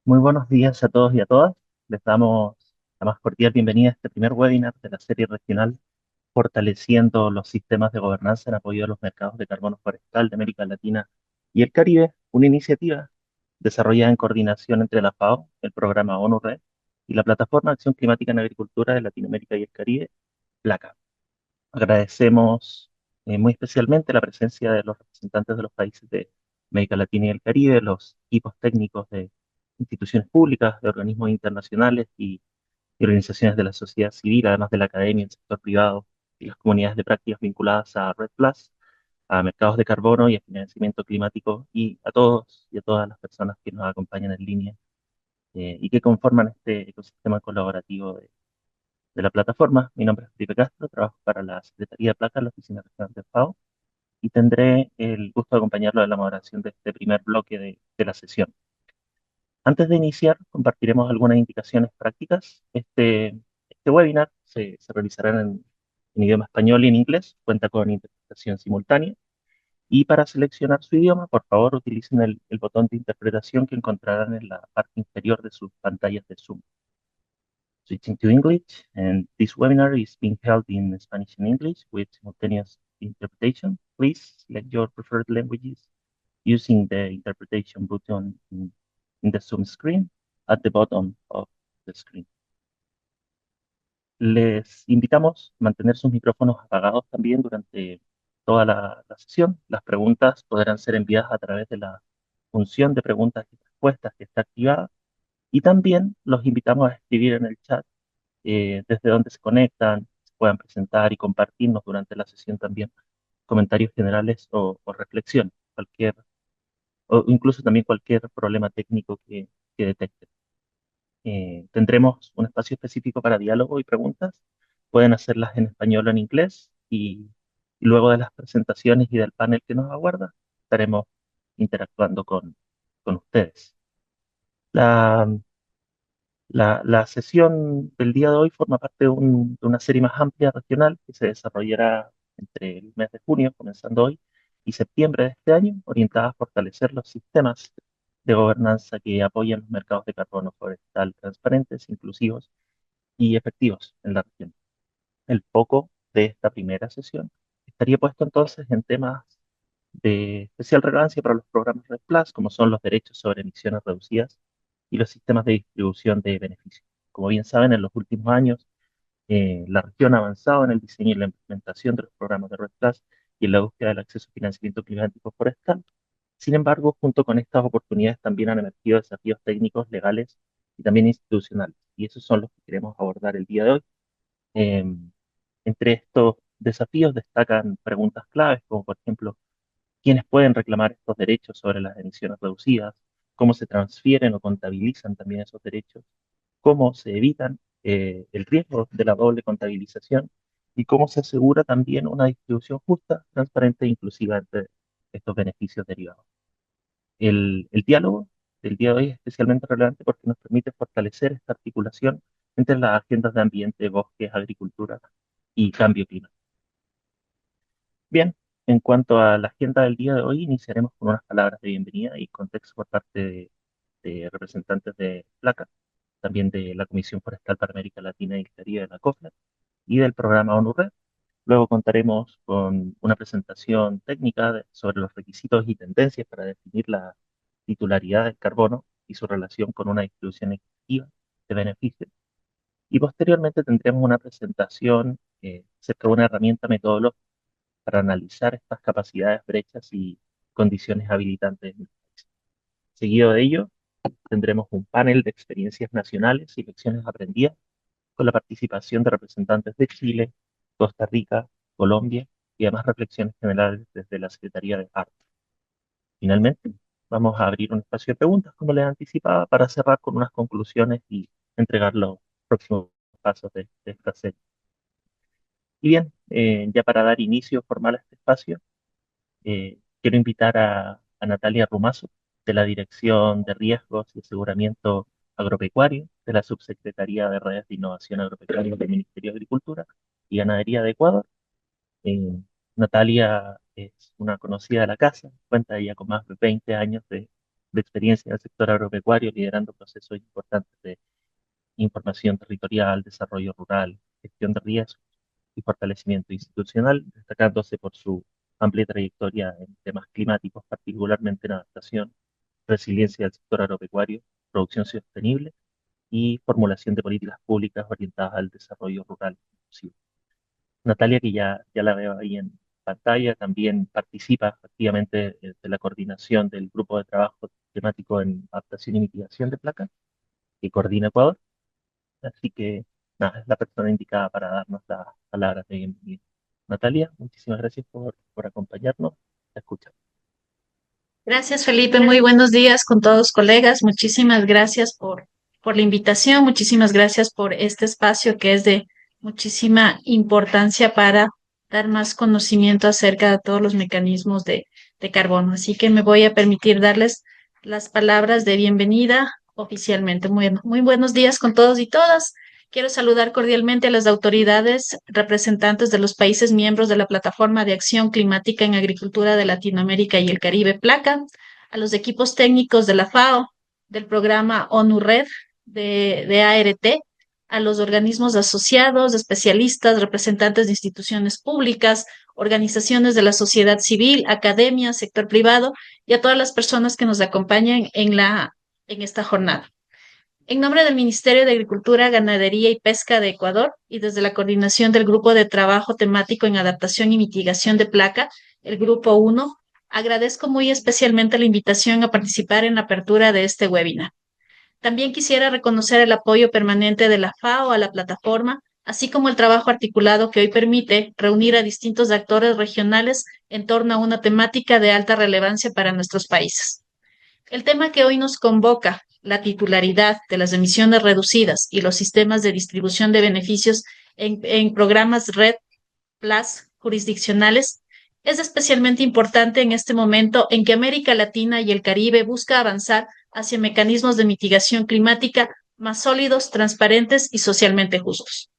Muy buenos días a todos y a todas. Les damos la más cordial bienvenida a este primer webinar de la serie regional Fortaleciendo los sistemas de gobernanza en apoyo a los mercados de carbono forestal de América Latina y el Caribe, una iniciativa desarrollada en coordinación entre la FAO, el programa ONU Red y la Plataforma de Acción Climática en Agricultura de Latinoamérica y el Caribe, PLACA. Agradecemos muy especialmente la presencia de los representantes de los países de América Latina y el Caribe, los equipos técnicos de instituciones públicas, de organismos internacionales y organizaciones de la sociedad civil, además de la academia, el sector privado y las comunidades de prácticas vinculadas a Red Plus, a mercados de carbono y a financiamiento climático, y a todos y a todas las personas que nos acompañan en línea y que conforman este ecosistema colaborativo de la plataforma. Mi nombre es Felipe Castro, trabajo para la Secretaría de Placa en la Oficina Regional de FAO y tendré el gusto de acompañarlo en la moderación de este primer bloque de la sesión. Antes de iniciar, compartiremos algunas indicaciones prácticas. Este webinar se realizará en idioma español y en inglés, cuenta con interpretación simultánea. Y para seleccionar su idioma, por favor, utilicen el botón de interpretación que encontrarán en la parte inferior de sus pantallas de Zoom. Switching to English, and this webinar is being held in Spanish and English with simultaneous interpretation. Please select your preferred languages using the interpretation button in the Zoom screen at the bottom of the screen. Les invitamos a mantener sus micrófonos apagados también durante toda la sesión. Las preguntas podrán ser enviadas a través de la función de preguntas y respuestas que está activada. Y también los invitamos a escribir en el chat desde donde se conectan, se puedan presentar y compartirnos durante la sesión también comentarios generales o reflexiones, o incluso también cualquier problema técnico que detecten. Tendremos un espacio específico para diálogo y preguntas. Pueden hacerlas en español o en inglés y luego de las presentaciones y del panel que nos aguarda, estaremos interactuando con ustedes. La, la sesión del día de hoy forma parte de una serie más amplia regional que se desarrollará entre el mes de junio, comenzando hoy, y septiembre de este año, orientada a fortalecer los sistemas de gobernanza que apoyan los mercados de carbono forestal transparentes, inclusivos y efectivos en la región. El foco de esta primera sesión estaría puesto entonces en temas de especial relevancia para los programas RED Plus, como son los derechos sobre emisiones reducidas y los sistemas de distribución de beneficios. Como bien saben, en los últimos años, la región ha avanzado en el diseño y la implementación de los programas de RED Plus y en la búsqueda del acceso a financiamiento climático forestal. Sin embargo, junto con estas oportunidades también han emergido desafíos técnicos, legales y también institucionales. Y esos son los que queremos abordar el día de hoy. Entre estos desafíos destacan preguntas claves, como por ejemplo, quiénes pueden reclamar estos derechos sobre las emisiones reducidas, cómo se transfieren o contabilizan también esos derechos, cómo se evitan el riesgo de la doble contabilización y cómo se asegura también una distribución justa, transparente e inclusiva de estos beneficios derivados. El diálogo del día de hoy es especialmente relevante porque nos permite fortalecer esta articulación entre las agendas de ambiente, bosques, agricultura y cambio climático. Bien, en cuanto a la agenda del día de hoy, iniciaremos con unas palabras de bienvenida y contexto por parte de representantes de PLACA, también de la Comisión Forestal para América Latina y el Caribe de la COFLA y del programa ONU Red. Luego contaremos con una presentación técnica sobre los requisitos y tendencias para definir la titularidad del carbono y su relación con una distribución equitativa de beneficios. Y posteriormente tendremos una presentación acerca de una herramienta metodológica para analizar estas capacidades, brechas y condiciones habilitantes. Seguido de ello, tendremos un panel de experiencias nacionales y lecciones aprendidas con la participación de representantes de Chile, Costa Rica, Colombia y además reflexiones generales desde la Secretaría de Arte. Finalmente, vamos a abrir un espacio de preguntas, como les anticipaba, para cerrar con unas conclusiones y entregar los próximos pasos de esta serie. Y bien, ya para dar inicio formal a este espacio, quiero invitar a Natalia Rumazo, de la Dirección de Riesgos y Aseguramiento Agropecuario, de la Subsecretaría de Redes de Innovación Agropecuaria del Ministerio de Agricultura y Ganadería de Ecuador. Eh, Natalia es una conocida de la casa, cuenta ya con más de 20 años de de experiencia del sector agropecuario, liderando procesos importantes de información territorial, desarrollo rural, gestión de riesgos y fortalecimiento institucional, destacándose por su amplia trayectoria en temas climáticos, particularmente en adaptación, resiliencia del sector agropecuario, producción sostenible y formulación de políticas públicas orientadas al desarrollo rural inclusivo. Natalia, que ya la veo ahí en pantalla, también participa activamente de la coordinación del grupo de trabajo temático en adaptación y mitigación de placas que coordina Ecuador. Así que, nada, es la persona indicada para darnos las palabras de bienvenida. Natalia, muchísimas gracias por acompañarnos. Te escucho. Gracias, Felipe. Muy buenos días con todos, colegas. Muchísimas gracias por la invitación. Muchísimas gracias por este espacio que es de muchísima importancia para dar más conocimiento acerca de todos los mecanismos de carbono. Así que me voy a permitir darles las palabras de bienvenida oficialmente. Muy buenos días con todos y todas. Quiero saludar cordialmente a las autoridades representantes de los países miembros de la Plataforma de Acción Climática en Agricultura de Latinoamérica y el Caribe, PLACA, a los equipos técnicos de la FAO, del programa ONU Red de ART, a los organismos asociados, especialistas, representantes de instituciones públicas, organizaciones de la sociedad civil, academia, sector privado y a todas las personas que nos acompañan en esta jornada. En nombre del Ministerio de Agricultura, Ganadería y Pesca de Ecuador y desde la coordinación del Grupo de Trabajo Temático en Adaptación y Mitigación de Placa, el Grupo 1, agradezco muy especialmente la invitación a participar en la apertura de este webinar. También quisiera reconocer el apoyo permanente de la FAO a la plataforma, así como el trabajo articulado que hoy permite reunir a distintos actores regionales en torno a una temática de alta relevancia para nuestros países. El tema que hoy nos convoca, la titularidad de las emisiones reducidas y los sistemas de distribución de beneficios en programas Red Plus jurisdiccionales, es especialmente importante en este momento en que América Latina y el Caribe busca avanzar hacia mecanismos de mitigación climática más sólidos, transparentes y socialmente justos.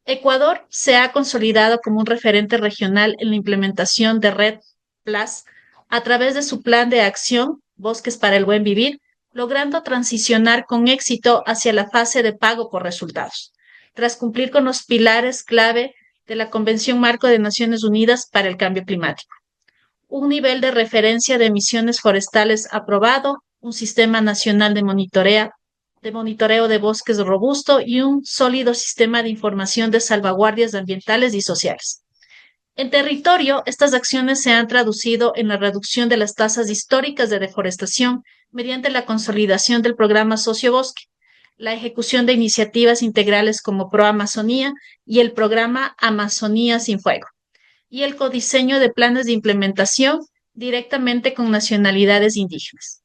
Ecuador se ha consolidado como un referente regional en la implementación de Red Plus a través de su plan de acción Bosques para el Buen Vivir, logrando transicionar con éxito hacia la fase de pago por resultados, tras cumplir con los pilares clave de la Convención Marco de Naciones Unidas para el Cambio Climático. Un nivel de referencia de emisiones forestales aprobado, un sistema nacional de monitoreo de bosques robusto y un sólido sistema de información de salvaguardias ambientales y sociales. En territorio, estas acciones se han traducido en la reducción de las tasas históricas de deforestación mediante la consolidación del programa Sociobosque, la ejecución de iniciativas integrales como ProAmazonía y el programa Amazonía sin Fuego, y el codiseño de planes de implementación directamente con nacionalidades indígenas.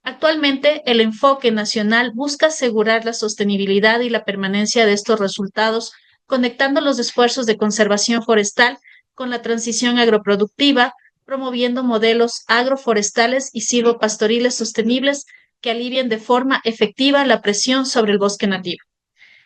Actualmente, el enfoque nacional busca asegurar la sostenibilidad y la permanencia de estos resultados, conectando los esfuerzos de conservación forestal con la transición agroproductiva, promoviendo modelos agroforestales y silvopastoriles sostenibles que alivien de forma efectiva la presión sobre el bosque nativo.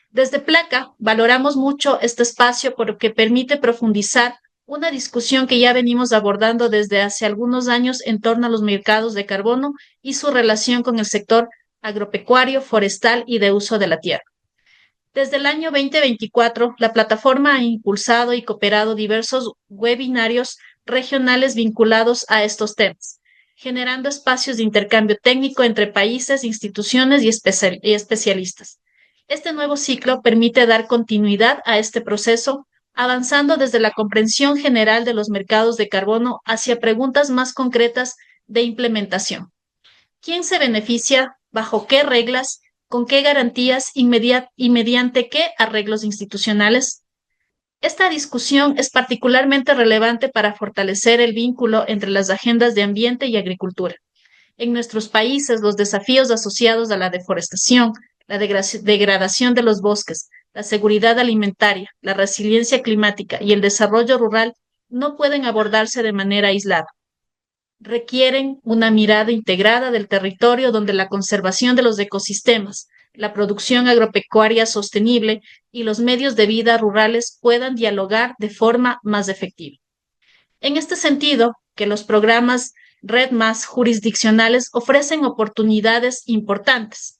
Desde Placa valoramos mucho este espacio porque permite profundizar una discusión que ya venimos abordando desde hace algunos años en torno a los mercados de carbono y su relación con el sector agropecuario, forestal y de uso de la tierra. Desde el año 2024, la plataforma ha impulsado y cooperado diversos webinarios regionales vinculados a estos temas, generando espacios de intercambio técnico entre países, instituciones y especialistas. Este nuevo ciclo permite dar continuidad a este proceso, avanzando desde la comprensión general de los mercados de carbono hacia preguntas más concretas de implementación. ¿Quién se beneficia? ¿Bajo qué reglas? ¿Con qué garantías y mediante qué arreglos institucionales? Esta discusión es particularmente relevante para fortalecer el vínculo entre las agendas de ambiente y agricultura. En nuestros países, los desafíos asociados a la deforestación, la degradación de los bosques, la seguridad alimentaria, la resiliencia climática y el desarrollo rural no pueden abordarse de manera aislada. Requieren una mirada integrada del territorio donde la conservación de los ecosistemas, la producción agropecuaria sostenible y los medios de vida rurales puedan dialogar de forma más efectiva. En este sentido, que los programas Red Más jurisdiccionales ofrecen oportunidades importantes,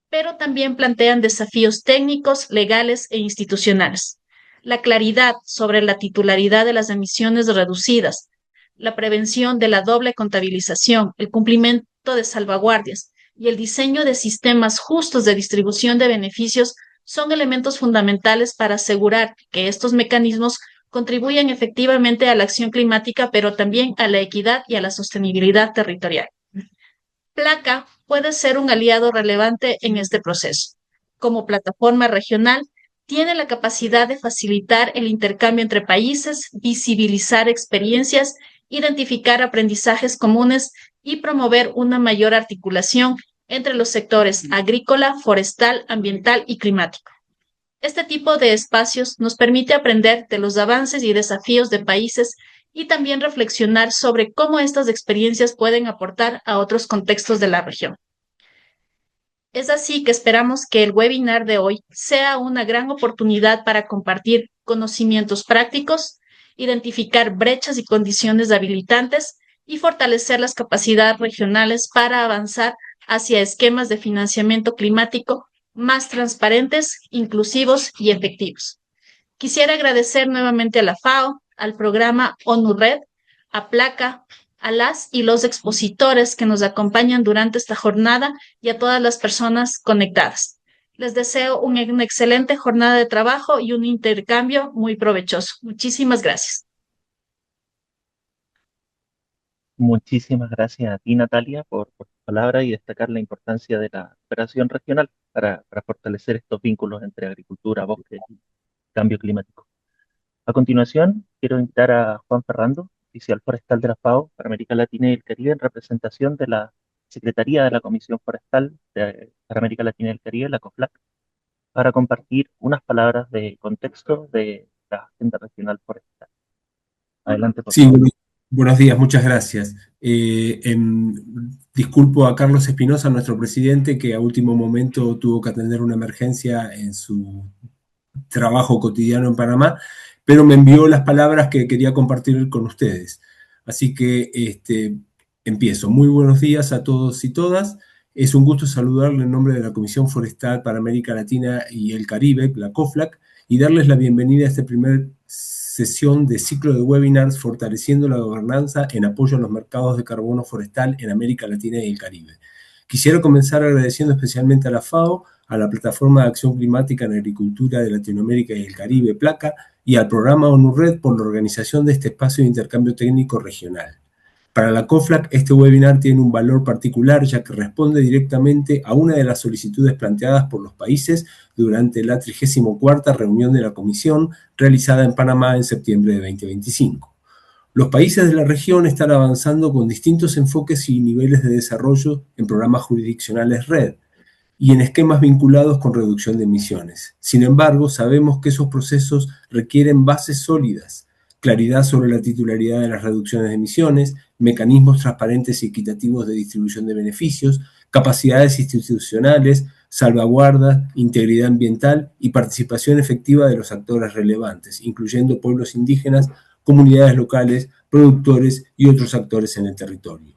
pero también plantean desafíos técnicos, legales e institucionales. La claridad sobre la titularidad de las emisiones reducidas, la prevención de la doble contabilización, el cumplimiento de salvaguardias y el diseño de sistemas justos de distribución de beneficios son elementos fundamentales para asegurar que estos mecanismos contribuyen efectivamente a la acción climática, pero también a la equidad y a la sostenibilidad territorial. Placa puede ser un aliado relevante en este proceso. Como plataforma regional, tiene la capacidad de facilitar el intercambio entre países, visibilizar experiencias, identificar aprendizajes comunes y promover una mayor articulación entre los sectores agrícola, forestal, ambiental y climático. Este tipo de espacios nos permite aprender de los avances y desafíos de países y también reflexionar sobre cómo estas experiencias pueden aportar a otros contextos de la región. Es así que esperamos que el webinar de hoy sea una gran oportunidad para compartir conocimientos prácticos, identificar brechas y condiciones habilitantes y fortalecer las capacidades regionales para avanzar hacia esquemas de financiamiento climático más transparentes, inclusivos y efectivos. Quisiera agradecer nuevamente a la FAO, al programa ONU Red, a Placa, a las y los expositores que nos acompañan durante esta jornada y a todas las personas conectadas. Les deseo una excelente jornada de trabajo y un intercambio muy provechoso. Muchísimas gracias. Muchísimas gracias a ti, Natalia, por tu palabra y destacar la importancia de la cooperación regional para fortalecer estos vínculos entre agricultura, bosque y cambio climático. A continuación, quiero invitar a Juan Ferrando, oficial forestal de la FAO para América Latina y el Caribe, en representación de la Secretaría de la Comisión Forestal para América Latina y el Caribe, la COFLAC, para compartir unas palabras de contexto de la Agenda Regional Forestal. Adelante, por Sí, favor. buenos días, muchas gracias. Disculpo a Carlos Espinosa, nuestro presidente, que a último momento tuvo que atender una emergencia en su trabajo cotidiano en Panamá, pero me envió las palabras que quería compartir con ustedes. Así que empiezo. Muy buenos días a todos y todas. Es un gusto saludarle en nombre de la Comisión Forestal para América Latina y el Caribe, la COFLAC, y darles la bienvenida a esta primera sesión de ciclo de webinars Fortaleciendo la Gobernanza en apoyo a los mercados de carbono forestal en América Latina y el Caribe. Quisiera comenzar agradeciendo especialmente a la FAO, a la Plataforma de Acción Climática en Agricultura de Latinoamérica y el Caribe, PLACA, y al programa ONU Red por la organización de este espacio de intercambio técnico regional. Para la COFLAC, este webinar tiene un valor particular ya que responde directamente a una de las solicitudes planteadas por los países durante la 34ª reunión de la Comisión realizada en Panamá en septiembre de 2025. Los países de la región están avanzando con distintos enfoques y niveles de desarrollo en programas jurisdiccionales RED y en esquemas vinculados con reducción de emisiones. Sin embargo, sabemos que esos procesos requieren bases sólidas, claridad sobre la titularidad de las reducciones de emisiones, mecanismos transparentes y equitativos de distribución de beneficios, capacidades institucionales, salvaguarda, integridad ambiental y participación efectiva de los actores relevantes, incluyendo pueblos indígenas, comunidades locales, productores y otros actores en el territorio.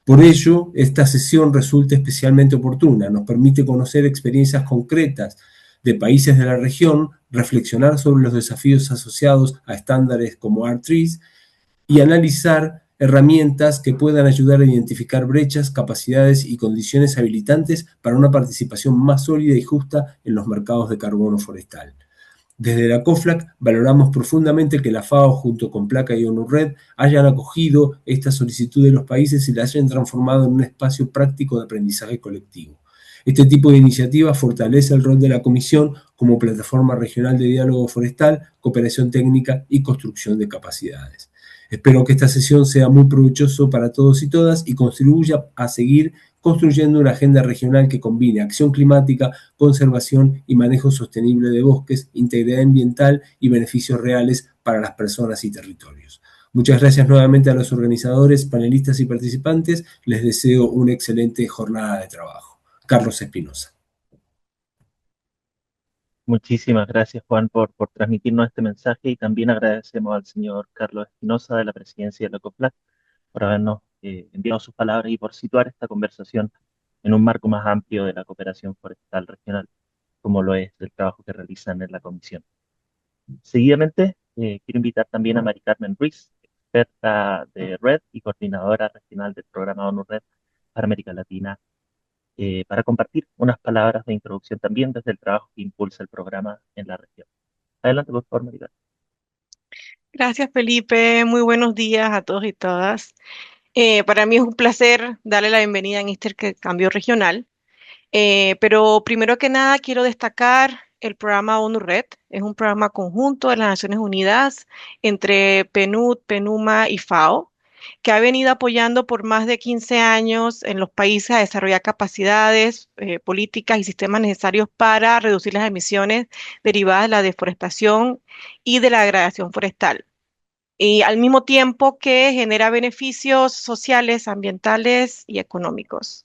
Por ello, esta sesión resulta especialmente oportuna, nos permite conocer experiencias concretas de países de la región, reflexionar sobre los desafíos asociados a estándares como R3 y analizar herramientas que puedan ayudar a identificar brechas, capacidades y condiciones habilitantes para una participación más sólida y justa en los mercados de carbono forestal. Desde la COFLAC valoramos profundamente que la FAO junto con Placa y ONU Red hayan acogido esta solicitud de los países y la hayan transformado en un espacio práctico de aprendizaje colectivo. Este tipo de iniciativa fortalece el rol de la Comisión como plataforma regional de diálogo forestal, cooperación técnica y construcción de capacidades. Espero que esta sesión sea muy provechoso para todos y todas y contribuya a seguir construyendo una agenda regional que combine acción climática, conservación y manejo sostenible de bosques, integridad ambiental y beneficios reales para las personas y territorios. Muchas gracias nuevamente a los organizadores, panelistas y participantes. Les deseo una excelente jornada de trabajo. Carlos Espinosa. Muchísimas gracias, Juan, por transmitirnos este mensaje y también agradecemos al señor Carlos Espinosa de la presidencia de la COFLAC por habernos enviado sus palabras y por situar esta conversación en un marco más amplio de la cooperación forestal regional, como lo es el trabajo que realizan en la comisión. Seguidamente, quiero invitar también a Mari Carmen Ruiz, experta de Red y coordinadora regional del programa ONU Red para América Latina, para compartir unas palabras de introducción también desde el trabajo que impulsa el programa en la región. Adelante, por favor, Mari Carmen. Gracias, Felipe. Muy buenos días a todos y todas. Para mí es un placer darle la bienvenida en este cambio regional. Pero primero que nada quiero destacar el programa ONU Red. Es un programa conjunto de las Naciones Unidas entre PNUD, PENUMA y FAO, que ha venido apoyando por más de 15 años en los países a desarrollar capacidades, políticas y sistemas necesarios para reducir las emisiones derivadas de la deforestación y de la degradación forestal, y al mismo tiempo que genera beneficios sociales, ambientales y económicos.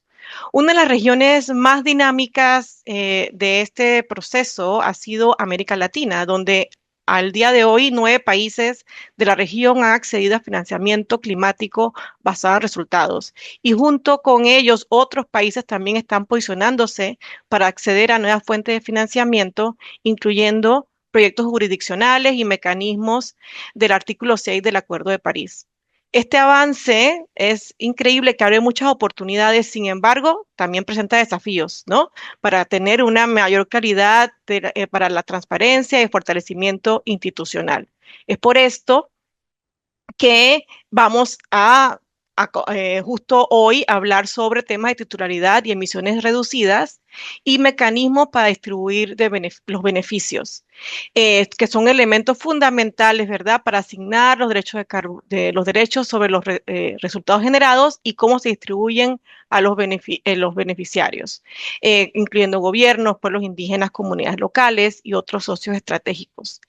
Una de las regiones más dinámicas de este proceso ha sido América Latina, donde al día de hoy 9 países de la región han accedido a financiamiento climático basado en resultados. Y junto con ellos, otros países también están posicionándose para acceder a nuevas fuentes de financiamiento, incluyendo proyectos jurisdiccionales y mecanismos del artículo 6 del Acuerdo de París. Este avance es increíble, que abre muchas oportunidades, sin embargo, también presenta desafíos, ¿no? Para tener una mayor calidad para la transparencia y fortalecimiento institucional. Es por esto que vamos justo hoy hablar sobre temas de titularidad y emisiones reducidas y mecanismos para distribuir los beneficios, que son elementos fundamentales, ¿verdad?, para asignar los derechos, los derechos sobre los resultados generados y cómo se distribuyen a los beneficiarios, incluyendo gobiernos, pueblos indígenas, comunidades locales y otros socios estratégicos.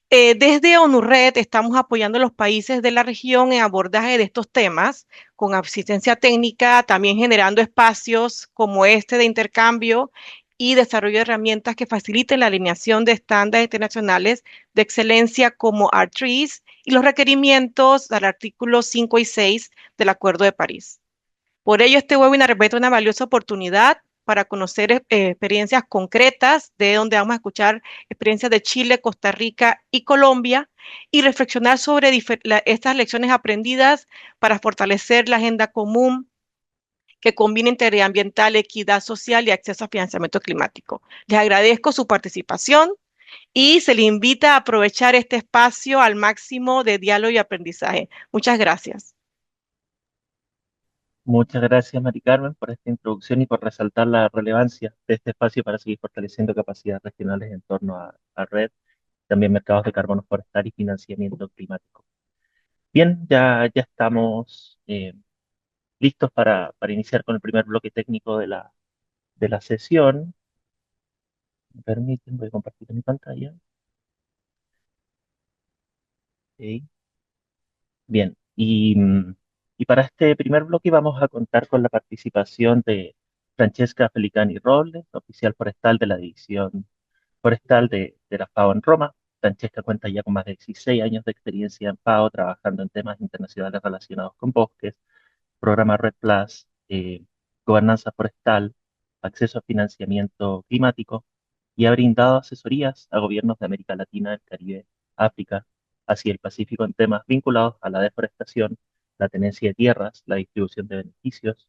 Desde ONURED estamos apoyando a los países de la región en abordaje de estos temas con asistencia técnica, también generando espacios como este de intercambio y desarrollo de herramientas que faciliten la alineación de estándares internacionales de excelencia como R3 y los requerimientos del artículo 5 y 6 del Acuerdo de París. Por ello, este webinar representa una valiosa oportunidad para conocer experiencias concretas, de donde vamos a escuchar experiencias de Chile, Costa Rica y Colombia, y reflexionar sobre estas lecciones aprendidas para fortalecer la agenda común que combina integridad ambiental, equidad social y acceso a financiamiento climático. Les agradezco su participación y se les invita a aprovechar este espacio al máximo de diálogo y aprendizaje. Muchas gracias. Muchas gracias, Mari Carmen, por esta introducción y por resaltar la relevancia de este espacio para seguir fortaleciendo capacidades regionales en torno a Red, también mercados de carbono forestal y financiamiento climático. Bien, ya estamos listos para iniciar con el primer bloque técnico de la sesión. ¿Me permiten? Voy a compartir mi pantalla. Ok. Bien, y para este primer bloque vamos a contar con la participación de Francesca Felicani Robles, oficial forestal de la División Forestal de la FAO en Roma. Francesca cuenta ya con más de 16 años de experiencia en FAO, trabajando en temas internacionales relacionados con bosques, programa Red Plus, gobernanza forestal, acceso a financiamiento climático, y ha brindado asesorías a gobiernos de América Latina, el Caribe, África, Asia y el Pacífico en temas vinculados a la deforestación, la tenencia de tierras, la distribución de beneficios,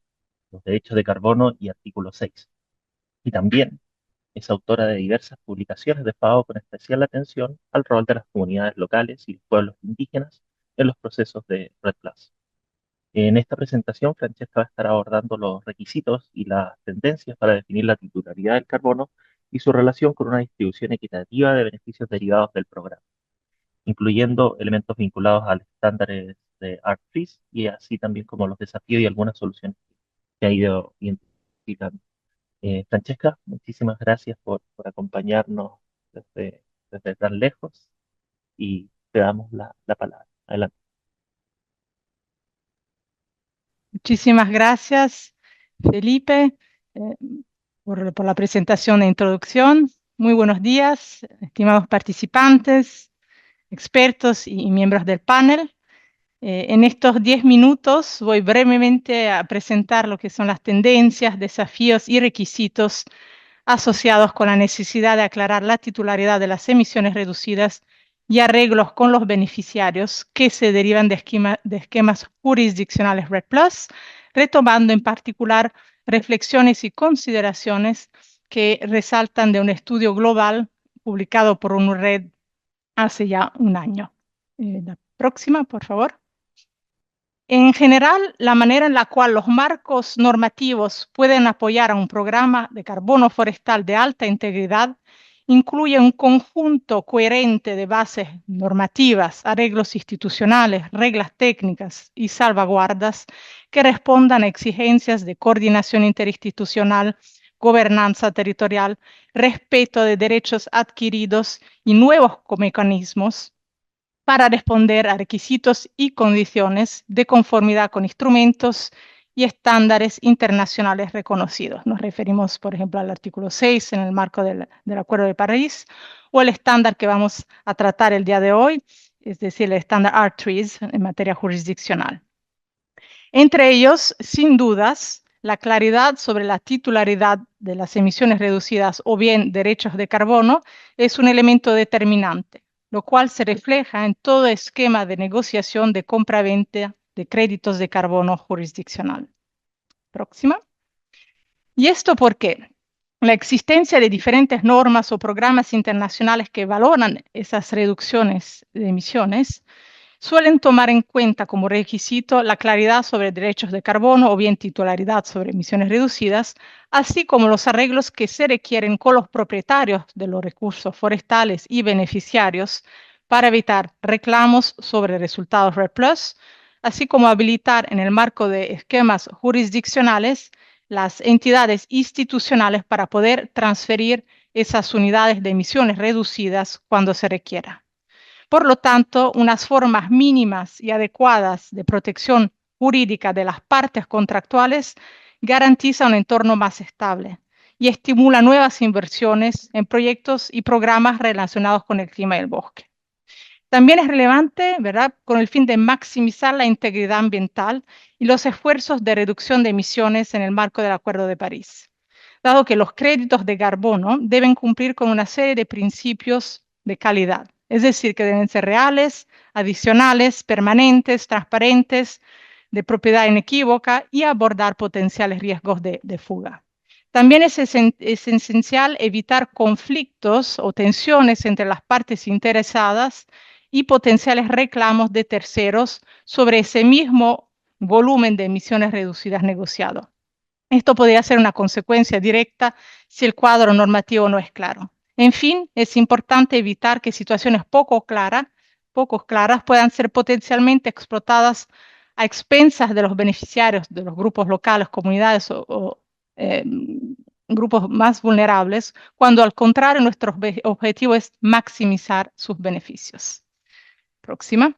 los derechos de carbono y artículo 6. Y también es autora de diversas publicaciones de FAO con especial atención al rol de las comunidades locales y los pueblos indígenas en los procesos de Red Plus. En esta presentación, Francesca va a estar abordando los requisitos y las tendencias para definir la titularidad del carbono y su relación con una distribución equitativa de beneficios derivados del programa, incluyendo elementos vinculados a los estándares de ARC-FIS y así también como los desafíos y algunas soluciones que ha ido identificando. Francesca, muchísimas gracias por acompañarnos desde tan lejos y te damos la palabra. Adelante. Muchísimas gracias, Felipe, eh, por la presentación e introducción. Muy buenos días, estimados participantes, expertos y miembros del panel. En estos 10 minutos voy brevemente a presentar lo que son las tendencias, desafíos y requisitos asociados con la necesidad de aclarar la titularidad de las emisiones reducidas y arreglos con los beneficiarios que se derivan de esquemas jurisdiccionales RED+, retomando en particular reflexiones y consideraciones que resaltan de un estudio global publicado por UNRED hace ya un año. La próxima, por favor. En general, la manera en la cual los marcos normativos pueden apoyar a un programa de carbono forestal de alta integridad incluye un conjunto coherente de bases normativas, arreglos institucionales, reglas técnicas y salvaguardas que respondan a exigencias de coordinación interinstitucional, gobernanza territorial, respeto de derechos adquiridos y nuevos mecanismos para responder a requisitos y condiciones de conformidad con instrumentos y estándares internacionales reconocidos. Nos referimos, por ejemplo, al artículo 6 en el marco del Acuerdo de París o el estándar que vamos a tratar el día de hoy, es decir, el estándar R3 en materia jurisdiccional. Entre ellos, sin dudas, la claridad sobre la titularidad de las emisiones reducidas o bien derechos de carbono es un elemento determinante, lo cual se refleja en todo esquema de negociación de compra-venta de créditos de carbono jurisdiccional. Próxima. ¿Y esto por qué? La existencia de diferentes normas o programas internacionales que valoran esas reducciones de emisiones suelen tomar en cuenta como requisito la claridad sobre derechos de carbono o bien titularidad sobre emisiones reducidas, así como los arreglos que se requieren con los propietarios de los recursos forestales y beneficiarios para evitar reclamos sobre resultados RED+, así como habilitar en el marco de esquemas jurisdiccionales las entidades institucionales para poder transferir esas unidades de emisiones reducidas cuando se requiera. Por lo tanto, unas formas mínimas y adecuadas de protección jurídica de las partes contractuales garantiza un entorno más estable y estimula nuevas inversiones en proyectos y programas relacionados con el clima y el bosque. También es relevante, ¿verdad?, con el fin de maximizar la integridad ambiental y los esfuerzos de reducción de emisiones en el marco del Acuerdo de París, dado que los créditos de carbono deben cumplir con una serie de principios de calidad. Es decir, que deben ser reales, adicionales, permanentes, transparentes, de propiedad inequívoca y abordar potenciales riesgos de fuga. También es esencial evitar conflictos o tensiones entre las partes interesadas y potenciales reclamos de terceros sobre ese mismo volumen de emisiones reducidas negociado. Esto podría ser una consecuencia directa si el cuadro normativo no es claro. En fin, es importante evitar que situaciones poco claras puedan ser potencialmente explotadas a expensas de los beneficiarios, de los grupos locales, comunidades o grupos más vulnerables, cuando al contrario nuestro objetivo es maximizar sus beneficios. Próxima.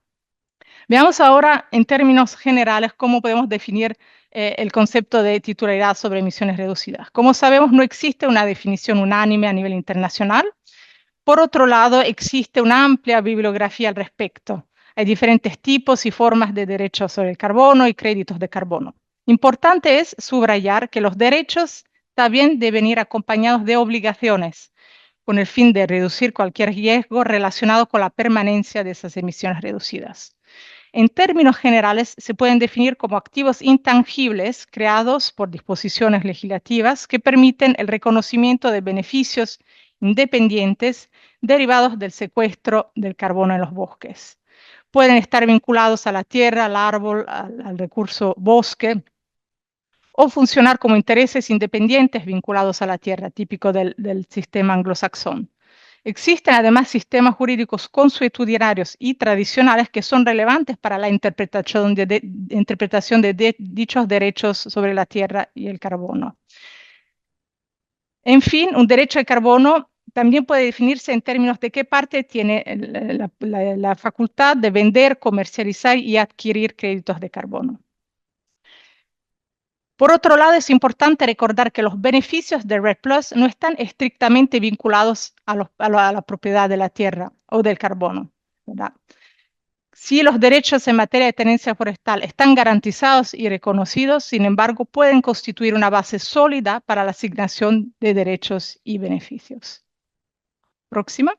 Veamos ahora en términos generales cómo podemos definir el concepto de titularidad sobre emisiones reducidas. Como sabemos, no existe una definición unánime a nivel internacional. Por otro lado, existe una amplia bibliografía al respecto. Hay diferentes tipos y formas de derechos sobre el carbono y créditos de carbono. Importante es subrayar que los derechos también deben ir acompañados de obligaciones, con el fin de reducir cualquier riesgo relacionado con la permanencia de esas emisiones reducidas. En términos generales, se pueden definir como activos intangibles creados por disposiciones legislativas que permiten el reconocimiento de beneficios independientes derivados del secuestro del carbono en los bosques. Pueden estar vinculados a la tierra, al árbol, al recurso bosque, o funcionar como intereses independientes vinculados a la tierra, típico del sistema anglosajón. Existen además sistemas jurídicos consuetudinarios y tradicionales que son relevantes para la interpretación de dichos derechos sobre la tierra y el carbono. En fin, un derecho de carbono también puede definirse en términos de qué parte tiene la facultad de vender, comercializar y adquirir créditos de carbono. Por otro lado, es importante recordar que los beneficios de RED+ no están estrictamente vinculados a la propiedad de la tierra o del carbono, ¿verdad? Si los derechos en materia de tenencia forestal están garantizados y reconocidos, sin embargo, pueden constituir una base sólida para la asignación de derechos y beneficios. Próxima.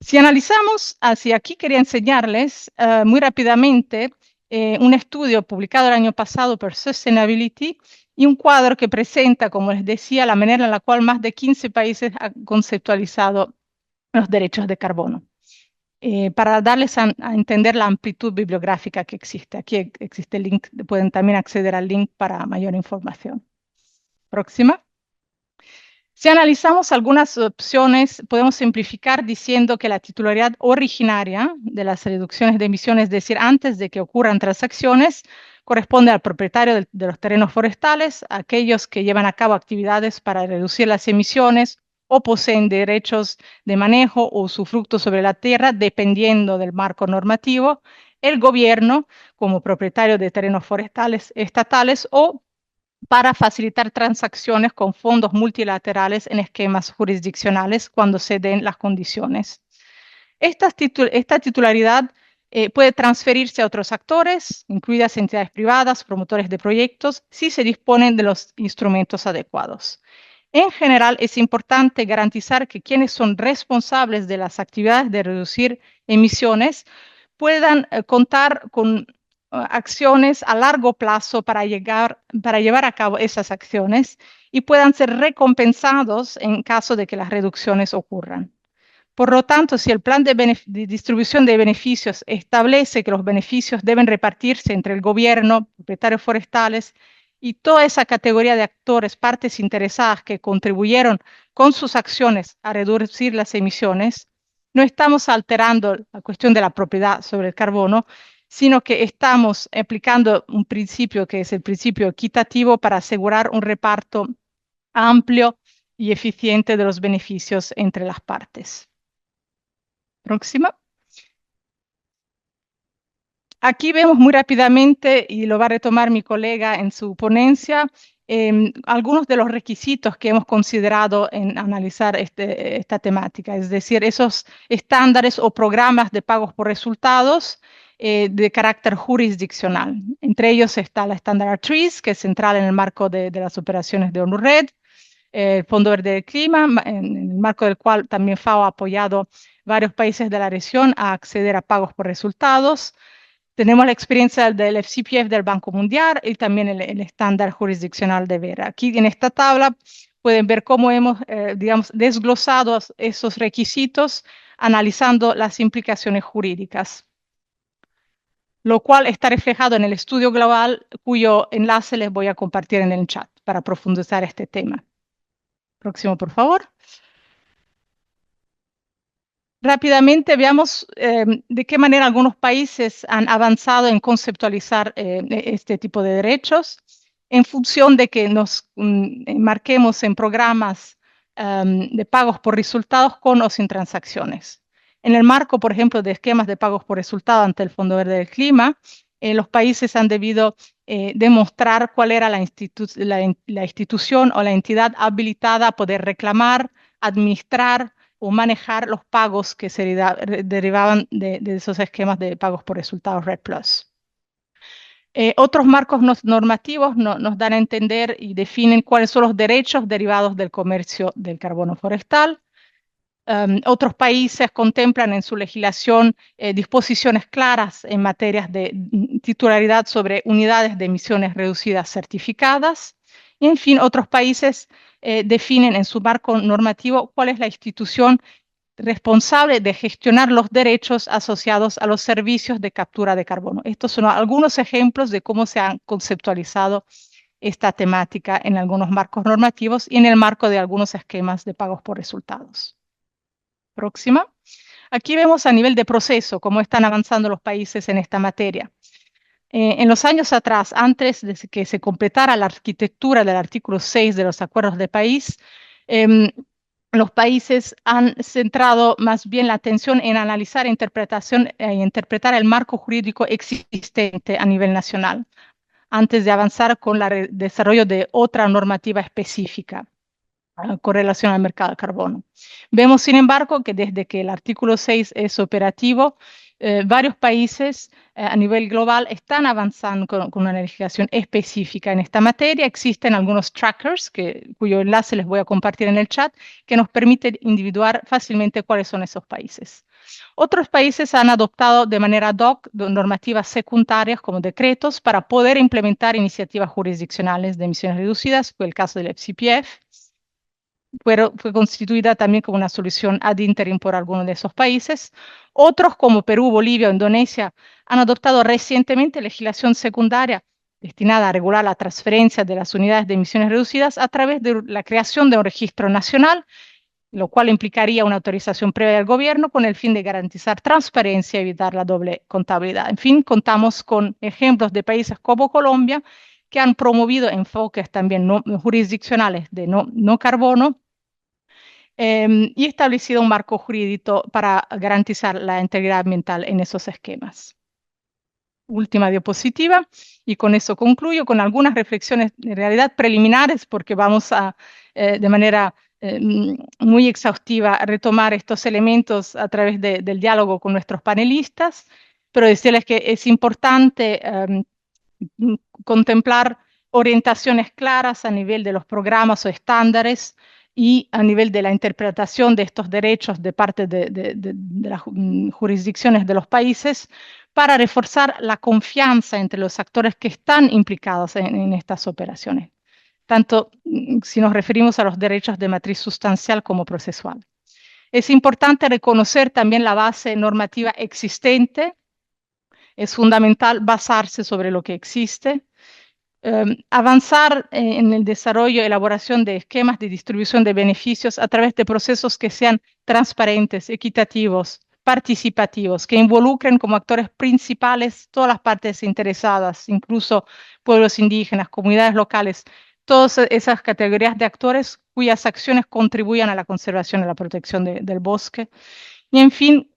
Si analizamos, hacia aquí quería enseñarles muy rápidamente un estudio publicado el año pasado por Sustainability y un cuadro que presenta, como les decía, la manera en la cual más de 15 países han conceptualizado los derechos de carbono. Para darles a entender la amplitud bibliográfica que existe. Aquí existe el link, pueden también acceder al link para mayor información. Próxima. Si analizamos algunas opciones, podemos simplificar diciendo que la titularidad originaria de las reducciones de emisiones, es decir, antes de que ocurran transacciones, corresponde al propietario de los terrenos forestales, a aquellos que llevan a cabo actividades para reducir las emisiones o poseen derechos de manejo o usufructo sobre la tierra, dependiendo del marco normativo, el gobierno como propietario de terrenos forestales estatales o para facilitar transacciones con fondos multilaterales en esquemas jurisdiccionales cuando se den las condiciones. Esta titularidad puede transferirse a otros actores, incluidas entidades privadas, promotores de proyectos, si se disponen de los instrumentos adecuados. En general, es importante garantizar que quienes son responsables de las actividades de reducir emisiones puedan contar con acciones a largo plazo para llevar a cabo esas acciones y puedan ser recompensados en caso de que las reducciones ocurran. Por lo tanto, si el plan de distribución de beneficios establece que los beneficios deben repartirse entre el gobierno, propietarios forestales y toda esa categoría de actores, partes interesadas que contribuyeron con sus acciones a reducir las emisiones, no estamos alterando la cuestión de la propiedad sobre el carbono, sino que estamos aplicando un principio que es el principio equitativo para asegurar un reparto amplio y eficiente de los beneficios entre las partes. Próxima. Aquí vemos muy rápidamente, y lo va a retomar mi colega en su ponencia, algunos de los requisitos que hemos considerado en analizar esta temática, es decir, esos estándares o programas de pagos por resultados de carácter jurisdiccional. Entre ellos está la Standard Trees, que es central en el marco de las operaciones de ONU-RED, el Fondo Verde del Clima, en el marco del cual también FAO ha apoyado varios países de la región a acceder a pagos por resultados. Tenemos la experiencia del FCPF del Banco Mundial y también el estándar jurisdiccional de Vera. Aquí en esta tabla pueden ver cómo hemos, desglosado esos requisitos analizando las implicaciones jurídicas, lo cual está reflejado en el estudio global, cuyo enlace les voy a compartir en el chat para profundizar este tema. Próximo, por favor. Rápidamente veamos de qué manera algunos países han avanzado en conceptualizar este tipo de derechos en función de que nos marquemos en programas de pagos por resultados con o sin transacciones. En el marco, por ejemplo, de esquemas de pagos por resultado ante el Fondo Verde del Clima, los países han debido demostrar cuál era la institución o la entidad habilitada a poder reclamar, administrar o manejar los pagos que se derivaban de esos esquemas de pagos por resultados REDD+. Otros marcos normativos nos dan a entender y definen cuáles son los derechos derivados del comercio del carbono forestal. Otros países contemplan en su legislación disposiciones claras en materias de titularidad sobre unidades de emisiones reducidas certificadas. Y en fin, otros países definen en su marco normativo cuál es la institución responsable de gestionar los derechos asociados a los servicios de captura de carbono. Estos son algunos ejemplos de cómo se han conceptualizado esta temática en algunos marcos normativos y en el marco de algunos esquemas de pagos por resultados. Próxima. Aquí vemos a nivel de proceso cómo están avanzando los países en esta materia. En los años atrás, antes de que se completara la arquitectura del artículo 6 de los acuerdos de país, los países han centrado más bien la atención en analizar e interpretar el marco jurídico existente a nivel nacional, antes de avanzar con el desarrollo de otra normativa específica con relación al mercado de carbono. Vemos, sin embargo, que desde que el artículo 6 es operativo, varios países a nivel global están avanzando con una legislación específica en esta materia. Existen algunos trackers, cuyo enlace les voy a compartir en el chat, que nos permiten individuar fácilmente cuáles son esos países. Otros países han adoptado de manera ad hoc normativas secundarias como decretos para poder implementar iniciativas jurisdiccionales de emisiones reducidas, fue el caso del FCPF. Fue constituida también como una solución ad interim por algunos de esos países. Otros, como Perú, Bolivia o Indonesia, han adoptado recientemente legislación secundaria destinada a regular la transferencia de las unidades de emisiones reducidas a través de la creación de un registro nacional, lo cual implicaría una autorización previa del gobierno con el fin de garantizar transparencia y evitar la doble contabilidad. En fin, contamos con ejemplos de países como Colombia que han promovido enfoques también jurisdiccionales de no carbono y establecido un marco jurídico para garantizar la integridad ambiental en esos esquemas. Última diapositiva, y con eso concluyo con algunas reflexiones en realidad preliminares, porque vamos a, de manera muy exhaustiva, retomar estos elementos a través del diálogo con nuestros panelistas, pero decirles que es importante contemplar orientaciones claras a nivel de los programas o estándares y a nivel de la interpretación de estos derechos de parte de las jurisdicciones de los países para reforzar la confianza entre los actores que están implicados en estas operaciones, tanto si nos referimos a los derechos de matriz sustancial como procesual. Es importante reconocer también la base normativa existente. Es fundamental basarse sobre lo que existe, avanzar en el desarrollo y elaboración de esquemas de distribución de beneficios a través de procesos que sean transparentes, equitativos, participativos, que involucren como actores principales todas las partes interesadas, incluso pueblos indígenas, comunidades locales, todas esas categorías de actores cuyas acciones contribuyan a la conservación y la protección del bosque. Y en fin,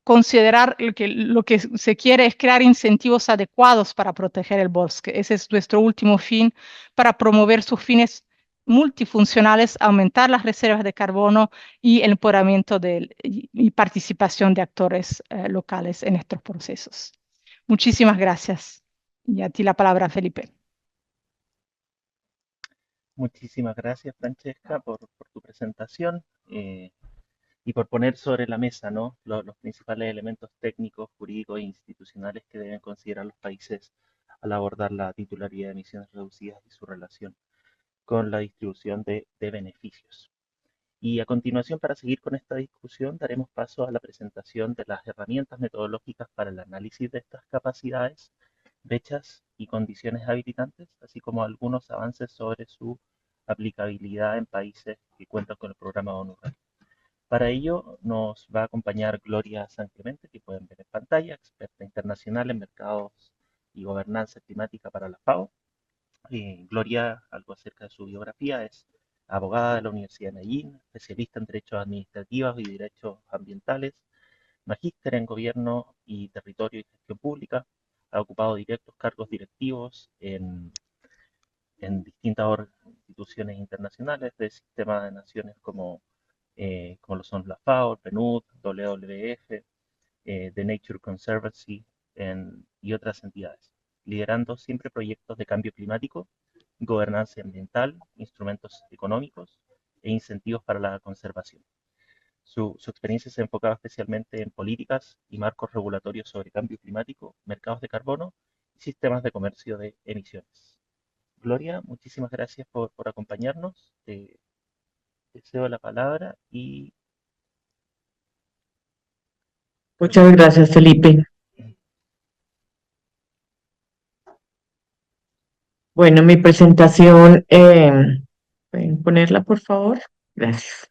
considerar lo que se quiere es crear incentivos adecuados para proteger el bosque. Ese es nuestro último fin, para promover sus fines multifuncionales, aumentar las reservas de carbono y el empoderamiento y participación de actores locales en estos procesos. Muchísimas gracias. Y a ti la palabra, Felipe. Muchísimas gracias, Francesca, por tu presentación. Y por poner sobre la mesa, ¿no?, los principales elementos técnicos, jurídicos e institucionales que deben considerar los países al abordar la titularidad de emisiones reducidas y su relación con la distribución de beneficios. Y a continuación, para seguir con esta discusión, daremos paso a la presentación de las herramientas metodológicas para el análisis de estas capacidades, brechas y condiciones habilitantes, así como algunos avances sobre su aplicabilidad en países que cuentan con el programa ONU. Para ello nos va a acompañar Gloria San Clemente, que pueden ver en pantalla, experta internacional en mercados y gobernanza climática para la FAO. Gloria, algo acerca de su biografía, es abogada de la Universidad de Medellín, especialista en derechos administrativos y derechos ambientales, magíster en gobierno y territorio y gestión pública, ha ocupado directos cargos directivos en distintas instituciones internacionales del sistema de naciones como lo son la FAO, el PNUD, WWF, The Nature Conservancy y otras entidades, liderando siempre proyectos de cambio climático, gobernanza ambiental, instrumentos económicos e incentivos para la conservación. Su experiencia se ha enfocado especialmente en políticas y marcos regulatorios sobre cambio climático, mercados de carbono y sistemas de comercio de emisiones. Gloria, muchísimas gracias por acompañarnos. Te cedo la palabra y... Muchas gracias, Felipe. Bueno, mi presentación, ¿pueden ponerla, por favor? Gracias.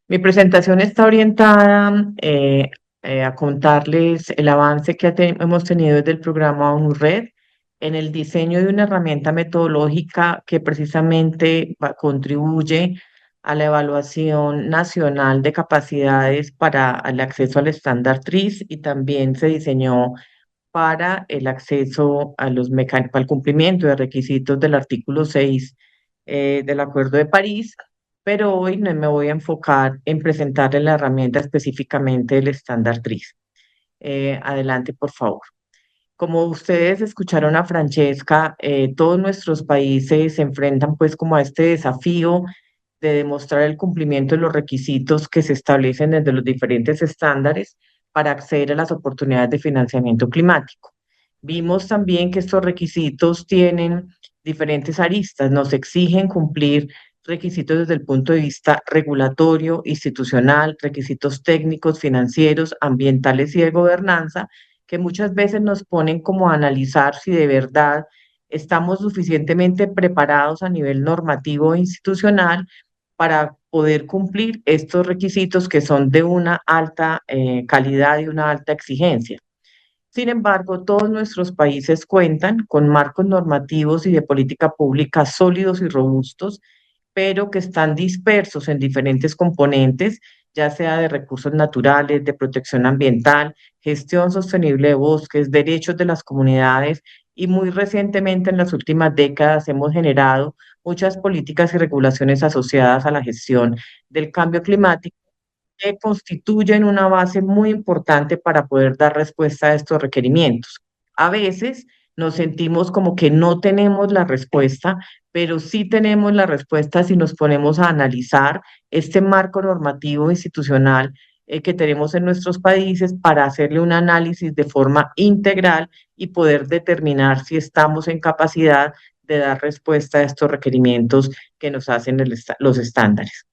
Mi presentación está orientada a contarles el avance que hemos tenido desde el programa ONU Red en el diseño de una herramienta metodológica que precisamente contribuye a la evaluación nacional de capacidades para el acceso al estándar TRIS, y también se diseñó para el acceso a para el cumplimiento de requisitos del artículo 6 del Acuerdo de París, pero hoy no me voy a enfocar en presentarle la herramienta específicamente del estándar TRIS. Adelante, por favor. Como ustedes escucharon a Francesca, todos nuestros países se enfrentan pues como a este desafío de demostrar el cumplimiento de los requisitos que se establecen desde los diferentes estándares para acceder a las oportunidades de financiamiento climático. Vimos también que estos requisitos tienen diferentes aristas, nos exigen cumplir requisitos desde el punto de vista regulatorio, institucional, requisitos técnicos, financieros, ambientales y de gobernanza, que muchas veces nos ponen como a analizar si de verdad estamos suficientemente preparados a nivel normativo e institucional para poder cumplir estos requisitos que son de una alta calidad y una alta exigencia. Sin embargo, todos nuestros países cuentan con marcos normativos y de política pública sólidos y robustos, pero que están dispersos en diferentes componentes, ya sea de recursos naturales, de protección ambiental, gestión sostenible de bosques, derechos de las comunidades y muy recientemente en las últimas décadas hemos generado muchas políticas y regulaciones asociadas a la gestión del cambio climático que constituyen una base muy importante para poder dar respuesta a estos requerimientos. A veces nos sentimos como que no tenemos la respuesta, pero sí tenemos la respuesta si nos ponemos a analizar este marco normativo institucional que tenemos en nuestros países para hacerle un análisis de forma integral y poder determinar si estamos en capacidad de dar respuesta a estos requerimientos que nos hacen los estándares,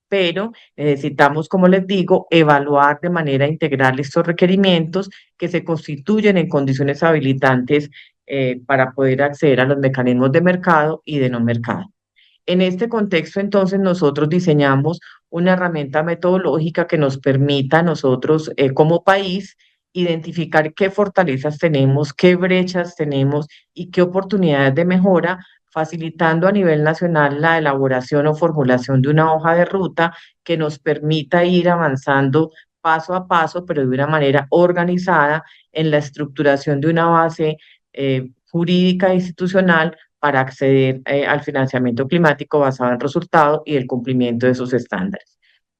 pero necesitamos, como les digo, evaluar de manera integral estos requerimientos que se constituyen en condiciones habilitantes para poder acceder a los mecanismos de mercado y de no mercado. En este contexto, entonces, nosotros diseñamos una herramienta metodológica que nos permita a nosotros, como país, identificar qué fortalezas tenemos, qué brechas tenemos y qué oportunidades de mejora, facilitando a nivel nacional la elaboración o formulación de una hoja de ruta que nos permita ir avanzando paso a paso, pero de una manera organizada en la estructuración de una base jurídica e institucional para acceder al financiamiento climático basado en resultados y el cumplimiento de esos estándares,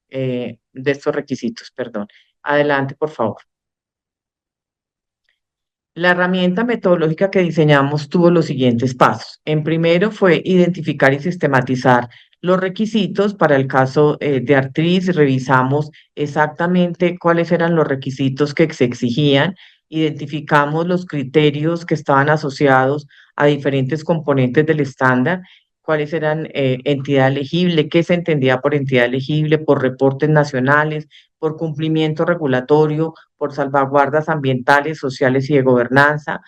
de estos requisitos, perdón. Adelante, por favor. La herramienta metodológica que diseñamos tuvo los siguientes pasos. En primero fue identificar y sistematizar los requisitos. Para el caso de Artriz, revisamos exactamente cuáles eran los requisitos que se exigían, identificamos los criterios que estaban asociados a diferentes componentes del estándar, cuáles eran entidad elegible, qué se entendía por entidad elegible, por reportes nacionales, por cumplimiento regulatorio, por salvaguardas ambientales, sociales y de gobernanza,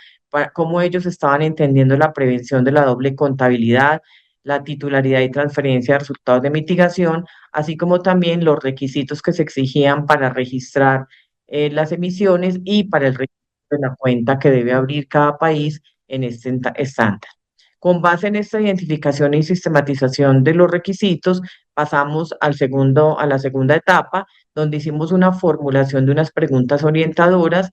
cómo ellos estaban entendiendo la prevención de la doble contabilidad, la titularidad y transferencia de resultados de mitigación, así como también los requisitos que se exigían para registrar las emisiones y para el registro de la cuenta que debe abrir cada país en este estándar. Con base en esta identificación y sistematización de los requisitos, pasamos a la segunda etapa, donde hicimos una formulación de unas preguntas orientadoras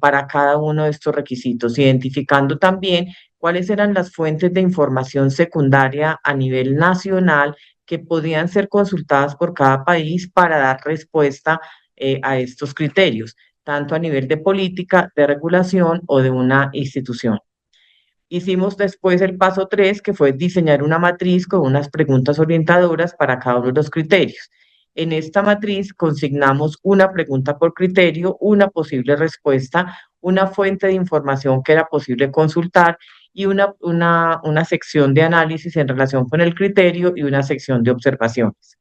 para cada uno de estos requisitos, identificando también cuáles eran las fuentes de información secundaria a nivel nacional que podían ser consultadas por cada país para dar respuesta a estos criterios, tanto a nivel de política, de regulación o de una institución. Hicimos después el paso 3, que fue diseñar una matriz con unas preguntas orientadoras para cada uno de los criterios. En esta matriz consignamos una pregunta por criterio, una posible respuesta, una fuente de información que era posible consultar y una sección de análisis en relación con el criterio y una sección de observaciones.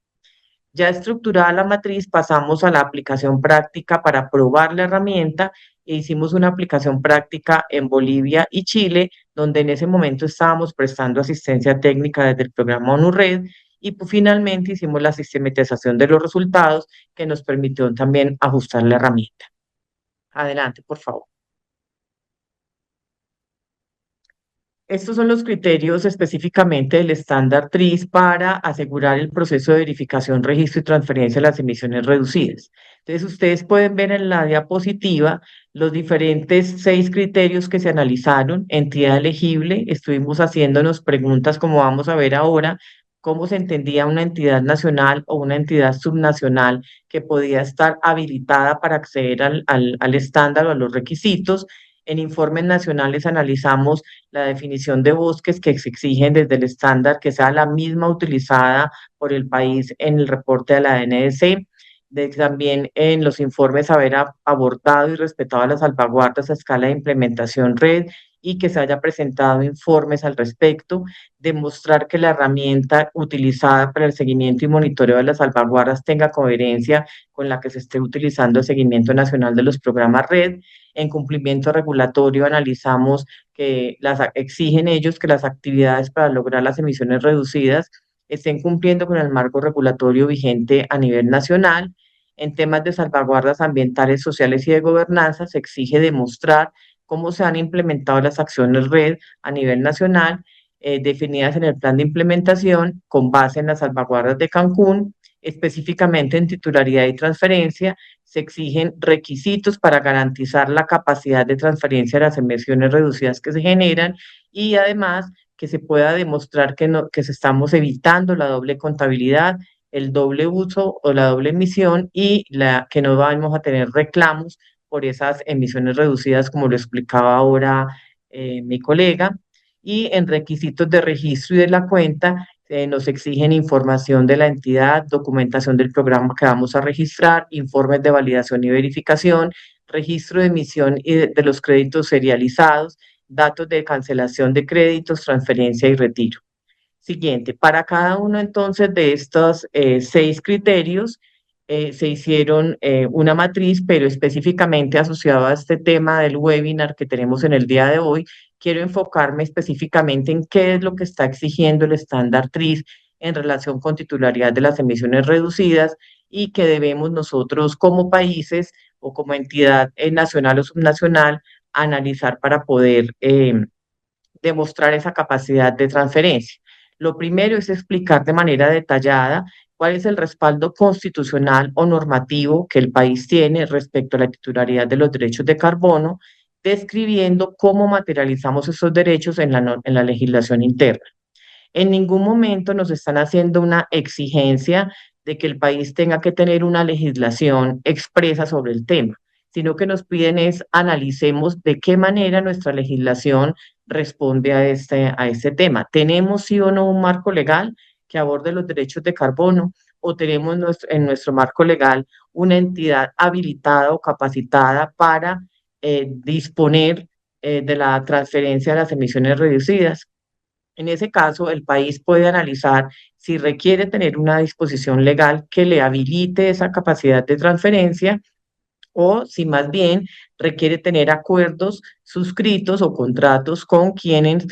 Ya estructurada la matriz, pasamos a la aplicación práctica para probar la herramienta e hicimos una aplicación práctica en Bolivia y Chile, donde en ese momento estábamos prestando asistencia técnica desde el programa ONU-RED y finalmente hicimos la sistematización de los resultados que nos permitió también ajustar la herramienta. Adelante, por favor. Estos son los criterios específicamente del estándar TRIS para asegurar el proceso de verificación, registro y transferencia de las emisiones reducidas. Entonces, ustedes pueden ver en la diapositiva los diferentes 6 criterios que se analizaron. Entidad elegible, estuvimos haciéndonos preguntas, como vamos a ver ahora, cómo se entendía una entidad nacional o una entidad subnacional que podía estar habilitada para acceder al estándar o a los requisitos. En informes nacionales analizamos la definición de bosques que se exigen desde el estándar, que sea la misma utilizada por el país en el reporte de la ANDC. También en los informes haber abordado y respetado las salvaguardas a escala de implementación red y que se haya presentado informes al respecto, demostrar que la herramienta utilizada para el seguimiento y monitoreo de las salvaguardas tenga coherencia con la que se esté utilizando el seguimiento nacional de los programas red. En cumplimiento regulatorio analizamos que exigen ellos que las actividades para lograr las emisiones reducidas estén cumpliendo con el marco regulatorio vigente a nivel nacional. En temas de salvaguardas ambientales, sociales y de gobernanza, se exige demostrar cómo se han implementado las acciones red a nivel nacional, definidas en el plan de implementación con base en las salvaguardas de Cancún, específicamente en titularidad y transferencia. Se exigen requisitos para garantizar la capacidad de transferencia de las emisiones reducidas que se generan y además que se pueda demostrar que se estamos evitando la doble contabilidad, el doble uso o la doble emisión y que no vamos a tener reclamos por esas emisiones reducidas, como lo explicaba ahora mi colega. Y en requisitos de registro y de la cuenta, nos exigen información de la entidad, documentación del programa que vamos a registrar, informes de validación y verificación, registro de emisión y de los créditos serializados, datos de cancelación de créditos, transferencia y retiro. Siguiente, para cada uno entonces de estos 6 criterios se hicieron una matriz, pero específicamente asociado a este tema del webinar que tenemos en el día de hoy, quiero enfocarme específicamente en qué es lo que está exigiendo el estándar TRIS en relación con titularidad de las emisiones reducidas y que debemos nosotros como países o como entidad nacional o subnacional analizar para poder demostrar esa capacidad de transferencia. Lo primero es explicar de manera detallada cuál es el respaldo constitucional o normativo que el país tiene respecto a la titularidad de los derechos de carbono, describiendo cómo materializamos esos derechos en la legislación interna. En ningún momento nos están haciendo una exigencia de que el país tenga que tener una legislación expresa sobre el tema, sino que nos piden es analicemos de qué manera nuestra legislación responde a este tema. ¿Tenemos sí o no un marco legal que aborde los derechos de carbono o tenemos en nuestro marco legal una entidad habilitada o capacitada para disponer de la transferencia de las emisiones reducidas? En ese caso, el país puede analizar si requiere tener una disposición legal que le habilite esa capacidad de transferencia o si más bien requiere tener acuerdos suscritos o contratos con quienes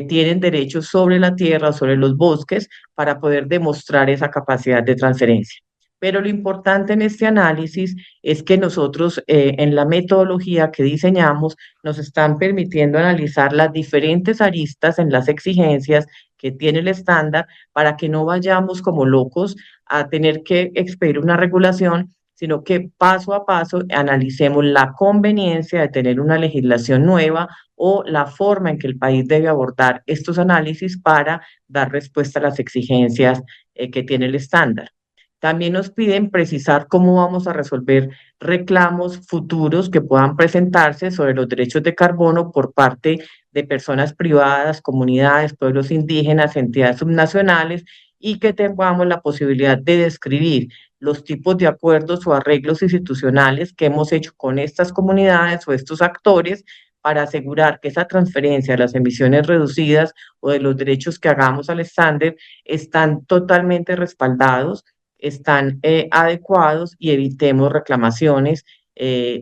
tienen derechos sobre la tierra o sobre los bosques para poder demostrar esa capacidad de transferencia. Pero lo importante en este análisis es que nosotros en la metodología que diseñamos nos están permitiendo analizar las diferentes aristas en las exigencias que tiene el estándar para que no vayamos como locos a tener que expedir una regulación, sino que paso a paso analicemos la conveniencia de tener una legislación nueva o la forma en que el país debe abordar estos análisis para dar respuesta a las exigencias que tiene el estándar. También nos piden precisar cómo vamos a resolver reclamos futuros que puedan presentarse sobre los derechos de carbono por parte de personas privadas, comunidades, pueblos indígenas, entidades subnacionales y que tengamos la posibilidad de describir los tipos de acuerdos o arreglos institucionales que hemos hecho con estas comunidades o estos actores para asegurar que esa transferencia de las emisiones reducidas o de los derechos que hagamos al estándar están totalmente respaldados, están adecuados y evitemos reclamaciones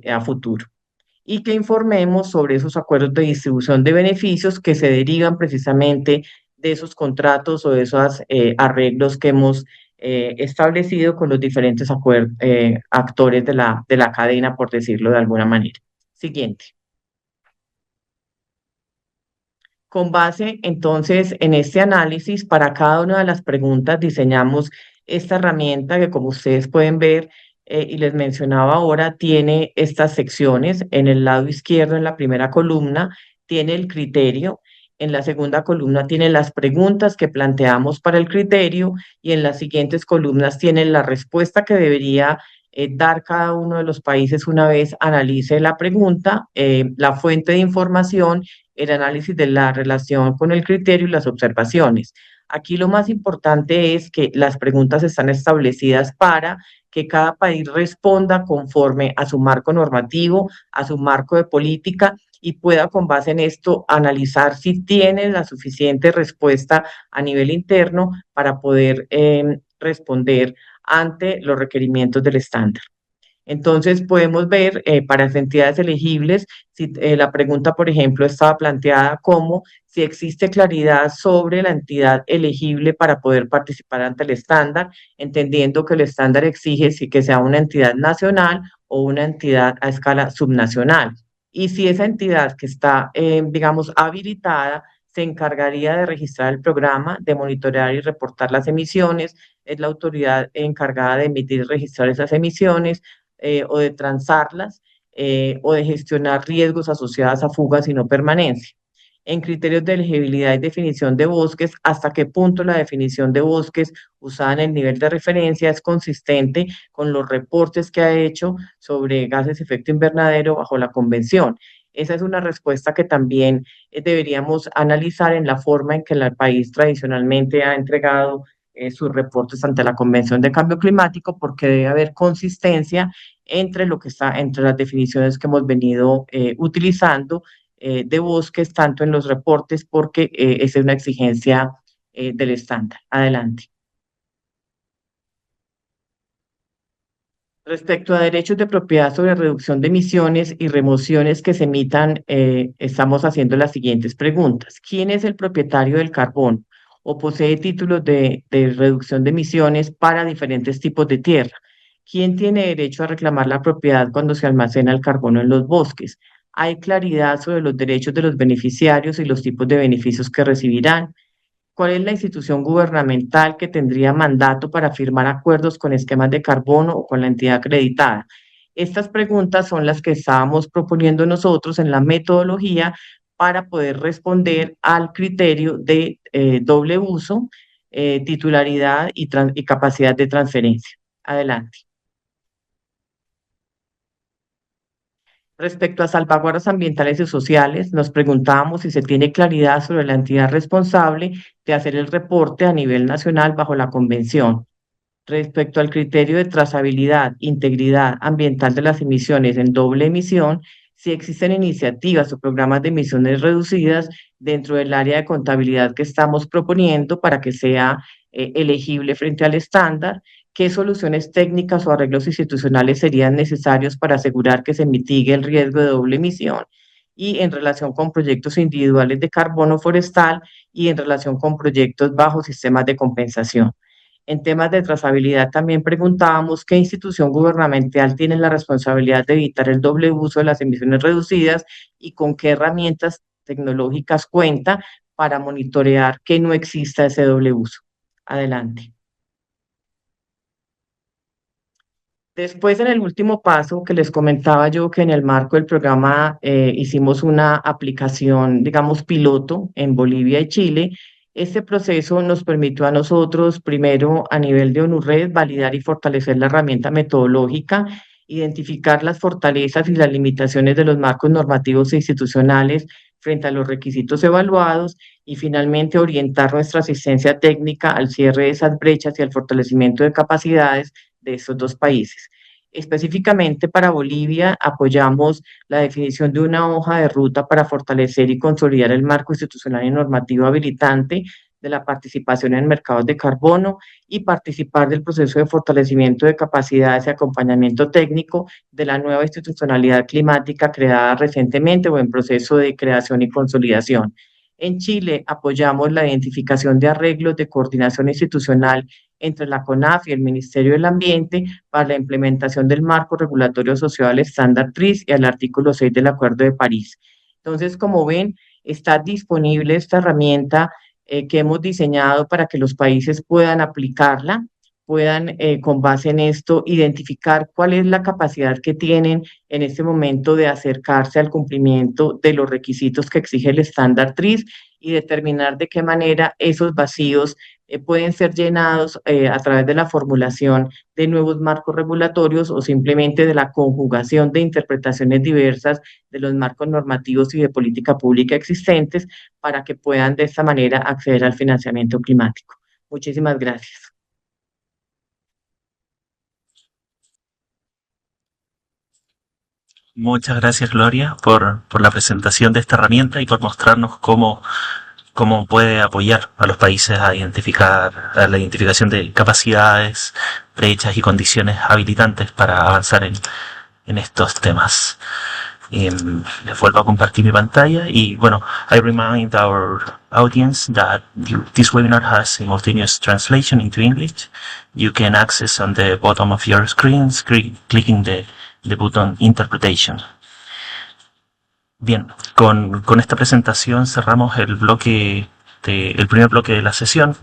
a futuro. Y que informemos sobre esos acuerdos de distribución de beneficios que se derivan precisamente de esos contratos o de esos arreglos que hemos establecido con los diferentes actores de la cadena, por decirlo de alguna manera. Siguiente. Con base entonces en este análisis, para cada una de las preguntas diseñamos esta herramienta que, como ustedes pueden ver y les mencionaba ahora, tiene estas secciones. En el lado izquierdo, en la primera columna, tiene el criterio En la segunda columna tiene las preguntas que planteamos para el criterio y en las siguientes columnas tiene la respuesta que debería dar cada uno de los países una vez analice la pregunta, la fuente de información, el análisis de la relación con el criterio y las observaciones. Aquí lo más importante es que las preguntas están establecidas para que cada país responda conforme a su marco normativo, a su marco de política y pueda con base en esto analizar si tiene la suficiente respuesta a nivel interno para poder responder ante los requerimientos del estándar. Entonces, podemos ver para las entidades elegibles, si la pregunta, por ejemplo, estaba planteada como si existe claridad sobre la entidad elegible para poder participar ante el estándar, entendiendo que el estándar exige si que sea una entidad nacional o una entidad a escala subnacional. Y si esa entidad que está, digamos, habilitada, se encargaría de registrar el programa, de monitorear y reportar las emisiones, es la autoridad encargada de emitir y registrar esas emisiones, o de transarlas o de gestionar riesgos asociados a fugas y no permanencia. En criterios de elegibilidad y definición de bosques, hasta qué punto la definición de bosques usada en el nivel de referencia es consistente con los reportes que ha hecho sobre gases de efecto invernadero bajo la convención. Esa es una respuesta que también deberíamos analizar en la forma en que el país tradicionalmente ha entregado sus reportes ante la Convención de Cambio Climático, porque debe haber consistencia entre lo que está, entre las definiciones que hemos venido utilizando de bosques, tanto en los reportes, porque esa es una exigencia del estándar. Adelante. Respecto a derechos de propiedad sobre reducción de emisiones y remociones que se emitan, estamos haciendo las siguientes preguntas. ¿Quién es el propietario del carbón o posee títulos de reducción de emisiones para diferentes tipos de tierra? ¿Quién tiene derecho a reclamar la propiedad cuando se almacena el carbono en los bosques? ¿Hay claridad sobre los derechos de los beneficiarios y los tipos de beneficios que recibirán? ¿Cuál es la institución gubernamental que tendría mandato para firmar acuerdos con esquemas de carbono o con la entidad acreditada? Estas preguntas son las que estábamos proponiendo nosotros en la metodología para poder responder al criterio de doble uso, titularidad y capacidad de transferencia. Adelante. Respecto a salvaguardas ambientales y sociales, nos preguntábamos si se tiene claridad sobre la entidad responsable de hacer el reporte a nivel nacional bajo la convención. Respecto al criterio de trazabilidad, integridad ambiental de las emisiones en doble emisión, si existen iniciativas o programas de emisiones reducidas dentro del área de contabilidad que estamos proponiendo para que sea elegible frente al estándar, qué soluciones técnicas o arreglos institucionales serían necesarios para asegurar que se mitigue el riesgo de doble emisión y en relación con proyectos individuales de carbono forestal y en relación con proyectos bajo sistemas de compensación. En temas de trazabilidad también preguntábamos qué institución gubernamental tiene la responsabilidad de evitar el doble uso de las emisiones reducidas y con qué herramientas tecnológicas cuenta para monitorear que no exista ese doble uso. Adelante. Después, en el último paso que les comentaba yo, que en el marco del programa hicimos una aplicación, digamos, piloto en Bolivia y Chile. Este proceso nos permitió a nosotros, primero a nivel de ONURED, validar y fortalecer la herramienta metodológica, identificar las fortalezas y las limitaciones de los marcos normativos e institucionales frente a los requisitos evaluados y finalmente orientar nuestra asistencia técnica al cierre de esas brechas y al fortalecimiento de capacidades de estos dos países. Específicamente para Bolivia, apoyamos la definición de una hoja de ruta para fortalecer y consolidar el marco institucional y normativo habilitante de la participación en mercados de carbono y participar del proceso de fortalecimiento de capacidades y acompañamiento técnico de la nueva institucionalidad climática creada recientemente o en proceso de creación y consolidación. En Chile apoyamos la identificación de arreglos de coordinación institucional entre la CONAF y el Ministerio del Ambiente para la implementación del marco regulatorio asociado al estándar TRIS y al artículo 6 del Acuerdo de París. Entonces, como ven, está disponible esta herramienta que hemos diseñado para que los países puedan aplicarla, puedan, con base en esto, identificar cuál es la capacidad que tienen en este momento de acercarse al cumplimiento de los requisitos que exige el estándar TRIS y determinar de qué manera esos vacíos pueden ser llenados a través de la formulación de nuevos marcos regulatorios o simplemente de la conjugación de interpretaciones diversas de los marcos normativos y de política pública existentes para que puedan de esta manera acceder al financiamiento climático. Muchísimas gracias. Muchas gracias, Gloria, por la presentación de esta herramienta y por mostrarnos cómo puede apoyar a los países a la identificación de capacidades, brechas y condiciones habilitantes para avanzar en estos temas. Les vuelvo a compartir mi pantalla y bueno, I remind our audience that this webinar has simultaneous translation into English. You can access on the bottom of your screen, clicking the button Interpretation. Bien, con esta presentación cerramos el primer bloque de la sesión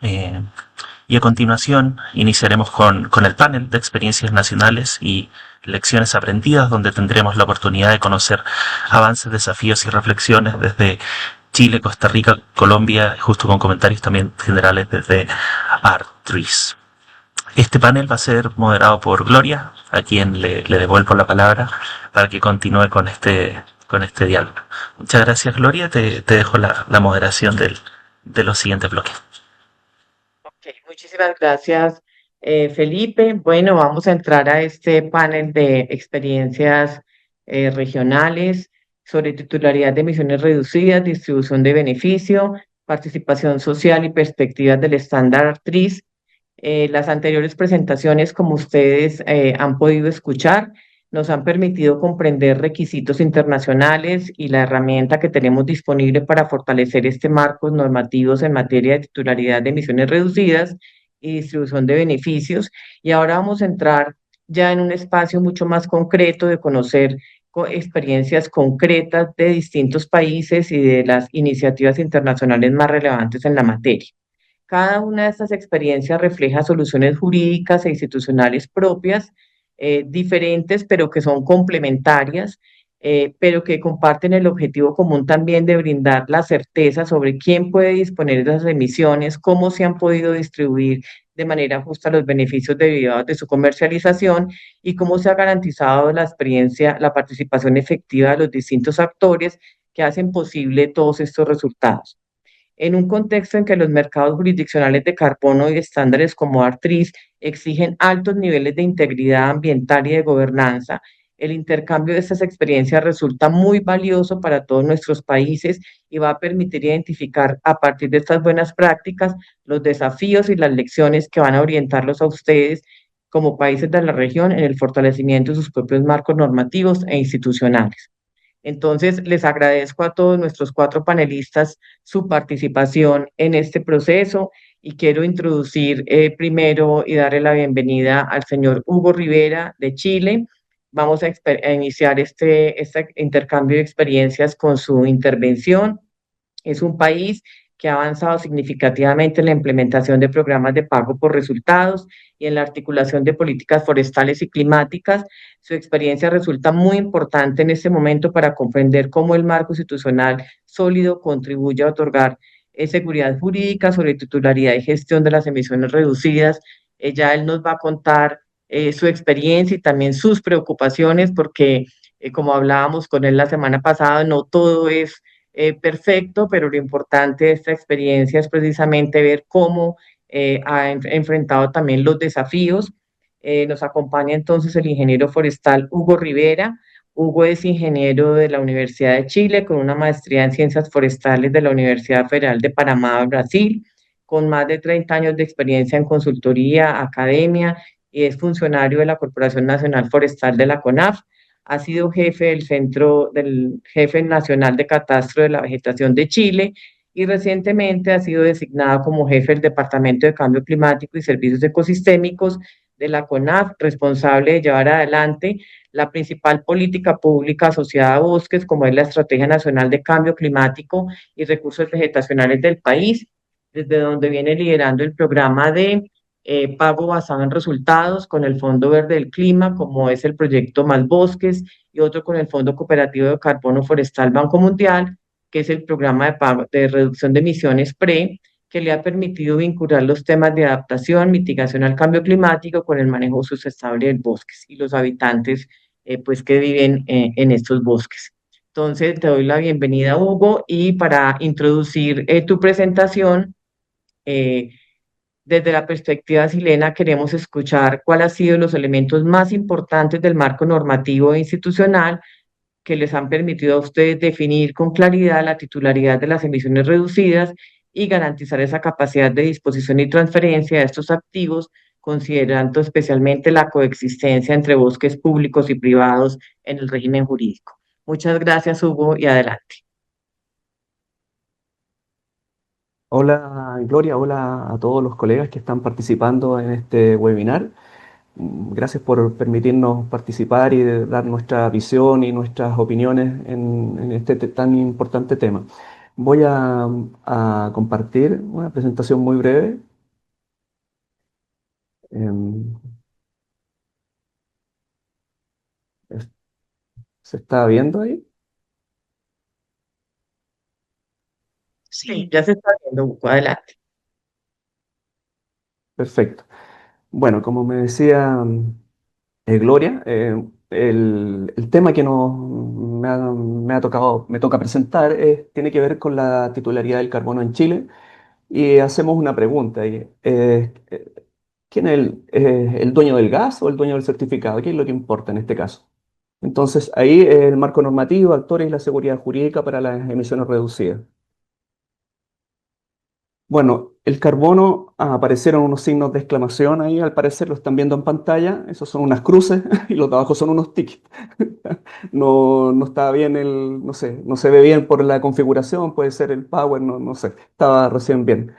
y a continuación iniciaremos con el panel de experiencias nacionales y lecciones aprendidas, donde tendremos la oportunidad de conocer avances, desafíos y reflexiones desde Chile, Costa Rica, Colombia, justo con comentarios también generales desde ARTRIS. Este panel va a ser moderado por Gloria, a quien le devuelvo la palabra para que continúe con este diálogo. Muchas gracias, Gloria. Te dejo la moderación de los siguientes bloques. Okay, muchísimas gracias, Felipe. Bueno, vamos a entrar a este panel de experiencias regionales sobre titularidad de emisiones reducidas, distribución de beneficio, participación social y perspectivas del estándar TRIS. Las anteriores presentaciones, como ustedes han podido escuchar, nos han permitido comprender requisitos internacionales y la herramienta que tenemos disponible para fortalecer marcos normativos en materia de titularidad de emisiones reducidas y distribución de beneficios. Y ahora vamos a entrar ya en un espacio mucho más concreto de conocer experiencias concretas de distintos países y de las iniciativas internacionales más relevantes en la materia. Cada una de estas experiencias refleja soluciones jurídicas e institucionales propias, diferentes, pero que son complementarias, pero que comparten el objetivo común también de brindar la certeza sobre quién puede disponer de esas emisiones, cómo se han podido distribuir de manera justa los beneficios derivados de su comercialización y cómo se ha garantizado la participación efectiva de los distintos actores que hacen posible todos estos resultados. En un contexto en que los mercados jurisdiccionales de carbono y estándares como ARTRIS exigen altos niveles de integridad ambiental y de gobernanza, el intercambio de estas experiencias resulta muy valioso para todos nuestros países y va a permitir identificar a partir de estas buenas prácticas los desafíos y las lecciones que van a orientarlos a ustedes como países de la región en el fortalecimiento de sus propios marcos normativos e institucionales. Entonces, les agradezco a todos nuestros 4 panelistas su participación en este proceso y quiero introducir primero y darle la bienvenida al señor Hugo Rivera de Chile. Vamos a iniciar este intercambio de experiencias con su intervención. Es un país que ha avanzado significativamente en la implementación de programas de pago por resultados y en la articulación de políticas forestales y climáticas. Su experiencia resulta muy importante en este momento para comprender cómo el marco institucional sólido contribuye a otorgar seguridad jurídica sobre titularidad y gestión de las emisiones reducidas. Ya él nos va a contar su experiencia y también sus preocupaciones, porque como hablábamos con él la semana pasada, no todo es perfecto, pero lo importante de esta experiencia es precisamente ver cómo ha enfrentado también los desafíos. Nos acompaña entonces el ingeniero forestal Hugo Rivera. Hugo es ingeniero de la Universidad de Chile con una maestría en ciencias forestales de la Universidad Federal de Panamá, Brasil, con más de 30 años de experiencia en consultoría, academia, y es funcionario de la Corporación Nacional Forestal de la CONAF. Ha sido jefe del Jefe Nacional de Catastro de la Vegetación de Chile y recientemente ha sido designado como jefe del Departamento de Cambio Climático y Servicios Ecosistémicos de la CONAF, responsable de llevar adelante la principal política pública asociada a bosques, como es la Estrategia Nacional de Cambio Climático y Recursos Vegetacionales del país, desde donde viene liderando el programa de pago basado en resultados con el Fondo Verde del Clima, como es el proyecto Más Bosques, y otro con el Fondo Cooperativo de Carbono Forestal Banco Mundial, que es el programa de reducción de emisiones PRE, que le ha permitido vincular los temas de adaptación, mitigación al cambio climático con el manejo sustentable de bosques y los habitantes pues que viven en estos bosques. Entonces, te doy la bienvenida, Hugo, y para introducir tu presentación, desde la perspectiva chilena, queremos escuchar cuáles han sido los elementos más importantes del marco normativo e institucional que les han permitido a ustedes definir con claridad la titularidad de las emisiones reducidas y garantizar esa capacidad de disposición y transferencia de estos activos, considerando especialmente la coexistencia entre bosques públicos y privados en el régimen jurídico. Muchas gracias, Hugo, y adelante. Hola Gloria, hola a todos los colegas que están participando en este webinar. Gracias por permitirnos participar y dar nuestra visión y nuestras opiniones en este tan importante tema. Voy a compartir una presentación muy breve. Em, es- ¿Se está viendo ahí? Sí, ya se está viendo, Hugo, adelante. Perfecto. Bueno, como me decía Gloria, el tema que me toca presentar tiene que ver con la titularidad del carbono en Chile y hacemos una pregunta. ¿Quién es el dueño del gas o el dueño del certificado? ¿Qué es lo que importa en este caso? Entonces, ahí el marco normativo, actores y la seguridad jurídica para las emisiones reducidas. Bueno, el carbono, aparecieron unos signos de exclamación ahí, al parecer lo están viendo en pantalla, esos son unas cruces y los de abajo son unos tickets. No está bien no sé, no se ve bien por la configuración, puede ser el power, no sé, estaba recién bien.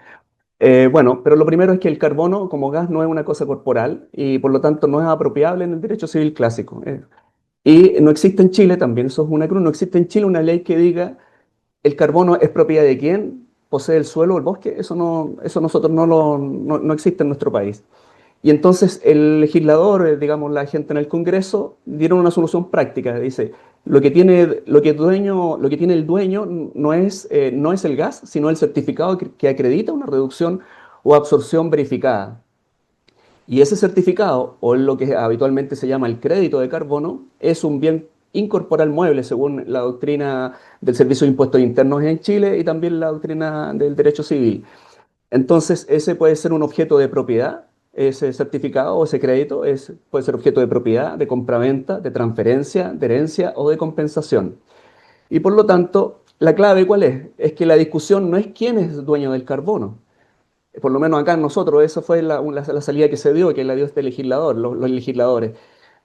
Bueno, pero lo primero es que el carbono como gas no es una cosa corporal y por lo tanto no es apropiable en el derecho civil clásico. Y no existe en Chile también, eso es una cruz, no existe en Chile una ley que diga el carbono es propiedad de quién, posee el suelo o el bosque, eso nosotros no existe en nuestro país. Y entonces el legislador, digamos la gente en el Congreso, dieron una solución práctica. Dice, lo que tiene el dueño no es el gas, sino el certificado que acredita una reducción o absorción verificada. Y ese certificado, o lo que habitualmente se llama el crédito de carbono, es un bien incorporal mueble según la doctrina del Servicio de Impuestos Internos en Chile y también la doctrina del derecho civil. Entonces, ese puede ser un objeto de propiedad, ese certificado o ese crédito puede ser objeto de propiedad, de compraventa, de transferencia, de herencia o de compensación. Y por lo tanto, la clave ¿cuál es? Es que la discusión no es quién es dueño del carbono. Por lo menos acá nosotros, esa fue la salida que se dio, que la dio este legislador, los legisladores.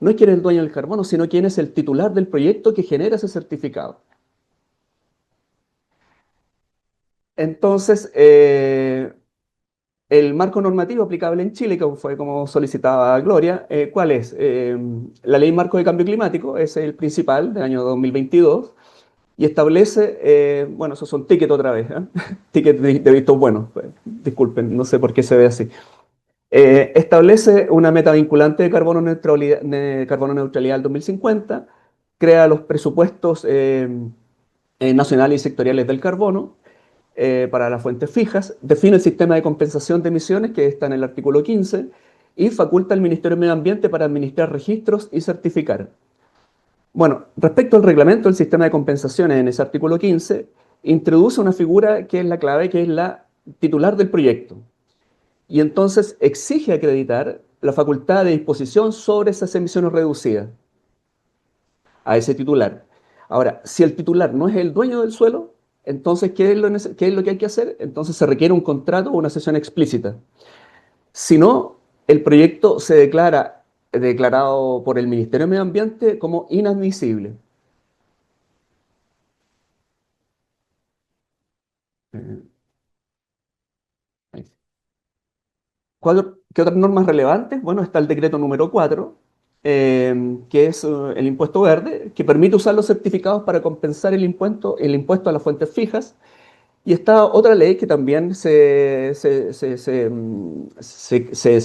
No es quién es el dueño del carbono, sino quién es el titular del proyecto que genera ese certificado. Entonces, el marco normativo aplicable en Chile, que fue como solicitaba Gloria, ¿cuál es? La Ley Marco de Cambio Climático es el principal del año 2022 y establece, bueno, esos son tickets otra vez, ¿eh? Tickets de vistos buenos, disculpen, no sé por qué se ve así. Establece una meta vinculante de carbono neutralidad al 2050, crea los presupuestos nacionales y sectoriales del carbono, para las fuentes fijas, define el sistema de compensación de emisiones, que está en el artículo 15, y faculta al Ministerio de Medio Ambiente para administrar registros y certificar. Bueno, respecto al reglamento del sistema de compensaciones en ese artículo 15, introduce una figura que es la clave, que es la titular del proyecto. Y entonces exige acreditar la facultad de disposición sobre esas emisiones reducidas a ese titular. Ahora, si el titular no es el dueño del suelo, entonces, qué es lo que hay que hacer? Entonces se requiere un contrato o una cesión explícita. Si no, el proyecto se declarado por el Ministerio de Medio Ambiente como inadmisible. Eh, ¿Qué otras normas relevantes? Bueno, está el decreto número 4, que es el impuesto verde, que permite usar los certificados para compensar el impuesto a las fuentes fijas. Y está otra ley que también se